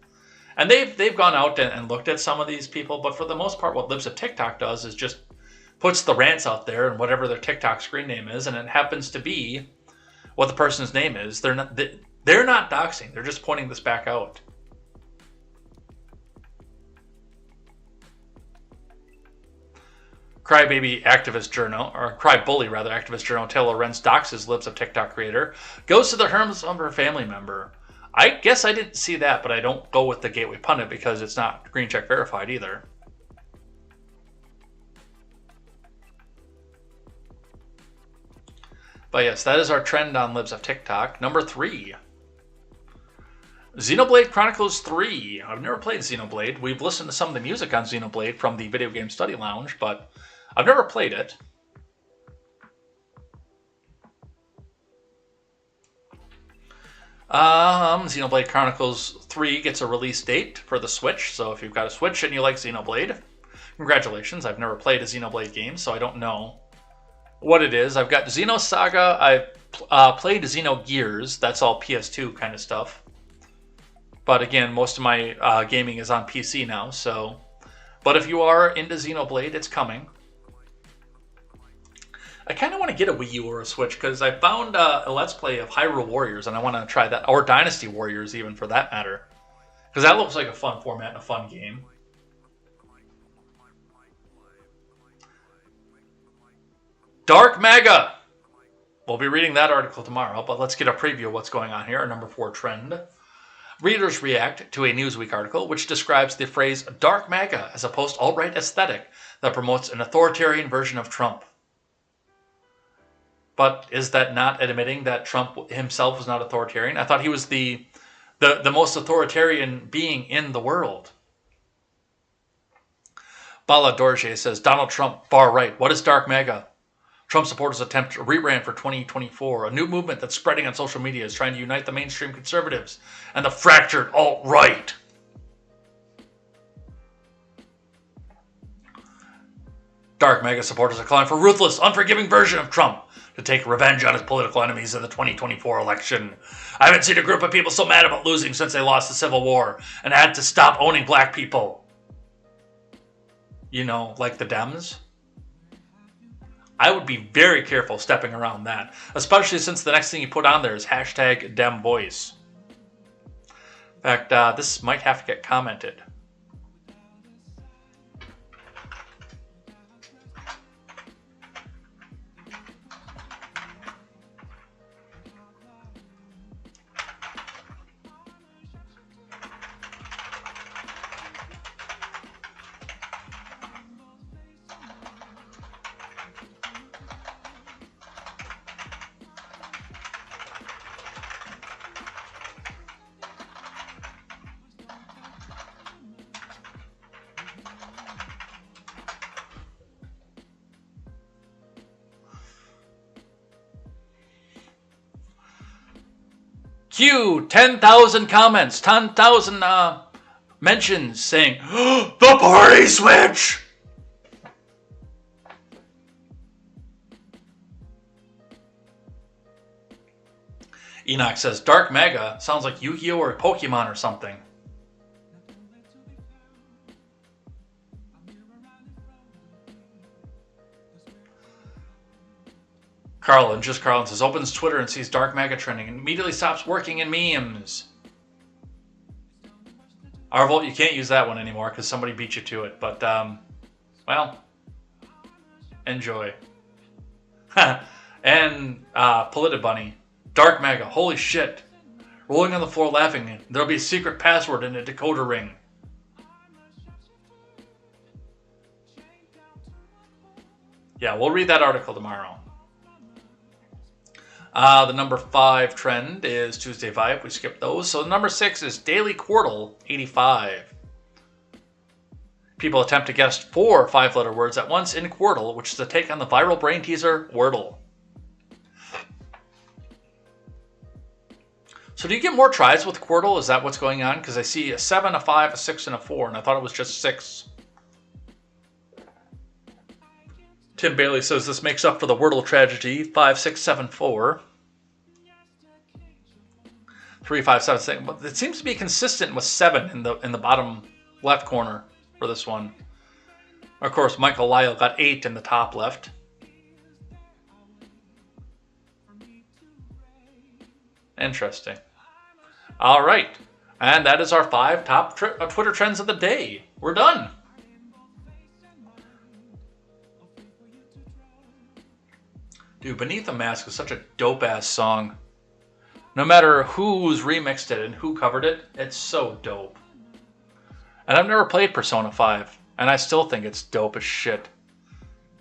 And they've gone out and looked at some of these people, but for the most part, what Libs of TikTok does is just puts the rants out there and whatever their TikTok screen name is, and it happens to be what the person's name is. They're not doxing. They're just pointing this back out. Crybaby activist journal, or Crybully rather, activist journal Taylor Lorenz doxes Libs of TikTok creator, goes to the terms of her family member. I guess I didn't see that, but I don't go with the Gateway Pundit because it's not green check verified either. But yes, that is our trend on Libs of TikTok. Number 3. Xenoblade Chronicles 3. I've never played Xenoblade. We've listened to some of the music on Xenoblade from the Video Game Study Lounge, but I've never played it. Xenoblade Chronicles 3 gets a release date for the Switch, so if you've got a Switch and you like Xenoblade, congratulations. I've never played a Xenoblade game, so I don't know what it is. I've got Xenosaga. I've played Xenogears. That's all PS2 kind of stuff. But again, most of my gaming is on PC now, so... But if you are into Xenoblade, it's coming. I kind of want to get a Wii U or a Switch, because I found a Let's Play of Hyrule Warriors, and I want to try that. Or Dynasty Warriors, even, for that matter. Because that looks like a fun format and a fun game. Dark Mega! We'll be reading that article tomorrow, but let's get a preview of what's going on here. Our number 4 trend. Readers react to a Newsweek article which describes the phrase Dark MAGA as a post-alt-right aesthetic that promotes an authoritarian version of Trump. But is that not admitting that Trump himself was not authoritarian? I thought he was the most authoritarian being in the world. Bala Dorje says, Donald Trump, far right. What is Dark MAGA? Trump supporters attempt to rebrand for 2024. A new movement that's spreading on social media is trying to unite the mainstream conservatives and the fractured alt-right. Dark MAGA supporters are calling for a ruthless, unforgiving version of Trump to take revenge on his political enemies in the 2024 election. I haven't seen a group of people so mad about losing since they lost the Civil War and had to stop owning black people. You know, like the Dems. I would be very careful stepping around that, especially since the next thing you put on there is hashtag DemVoice. In fact, this might have to get commented. Q, 10,000 comments, 10,000 mentions saying, the party switch! Enoch says, Dark MAGA sounds like Yu-Gi-Oh! Or Pokemon or something. Carlin says, opens Twitter and sees Dark MAGA trending and immediately stops working in memes. Arvolt, you can't use that one anymore because somebody beat you to it. But, well, enjoy. And Politibunny, Dark MAGA, holy shit. Rolling on the floor laughing. There'll be a secret password in a decoder ring. Yeah, we'll read that article tomorrow. The number 5 trend is Tuesday Vibe. We skipped those. So number 6 is Daily Quirtle 85. People attempt to guess 4 5-letter words at once in Quirtle, which is a take on the viral brain teaser Wordle. So do you get more tries with Quirtle? Is that what's going on? Because I see a 7, a 5, a 6, and a 4, and I thought it was just 6. Tim Bailey says this makes up for the Wordle tragedy. 5, 6, 7, 4. 3, 5, 7, 6. But it seems to be consistent with 7 in the bottom left corner for this one. Of course, Michael Lyle got 8 in the top left. Interesting. All right. And that is our 5 top Twitter trends of the day. We're done. Dude, Beneath the Mask is such a dope-ass song. No matter who's remixed it and who covered it, it's so dope. And I've never played Persona 5, and I still think it's dope as shit.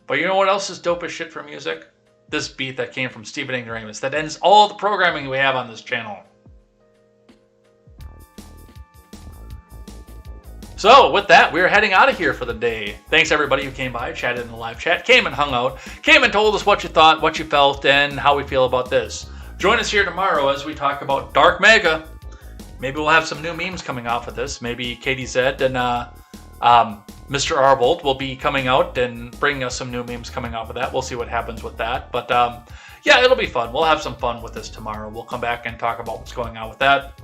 But you know what else is dope as shit for music? This beat that came from Stephen Ignoramus that ends all the programming we have on this channel. So, with that, we're heading out of here for the day. Thanks everybody who came by, chatted in the live chat, came and hung out, came and told us what you thought, what you felt, and how we feel about this. Join us here tomorrow as we talk about Dark Mega. Maybe we'll have some new memes coming off of this. Maybe KTZed and Mr. Arbold will be coming out and bringing us some new memes coming off of that. We'll see what happens with that. But yeah, it'll be fun. We'll have some fun with this tomorrow. We'll come back and talk about what's going on with that.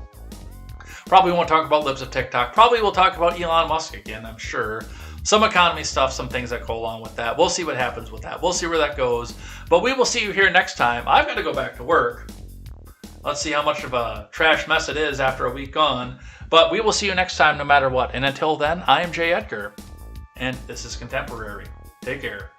Probably won't talk about Libs of TikTok. Probably we'll talk about Elon Musk again, I'm sure. Some economy stuff, some things that go along with that. We'll see what happens with that. We'll see where that goes. But we will see you here next time. I've got to go back to work. Let's see how much of a trash mess it is after a week gone. But we will see you next time no matter what. And until then, I am Jay Edgar. And this is Contemporary. Take care.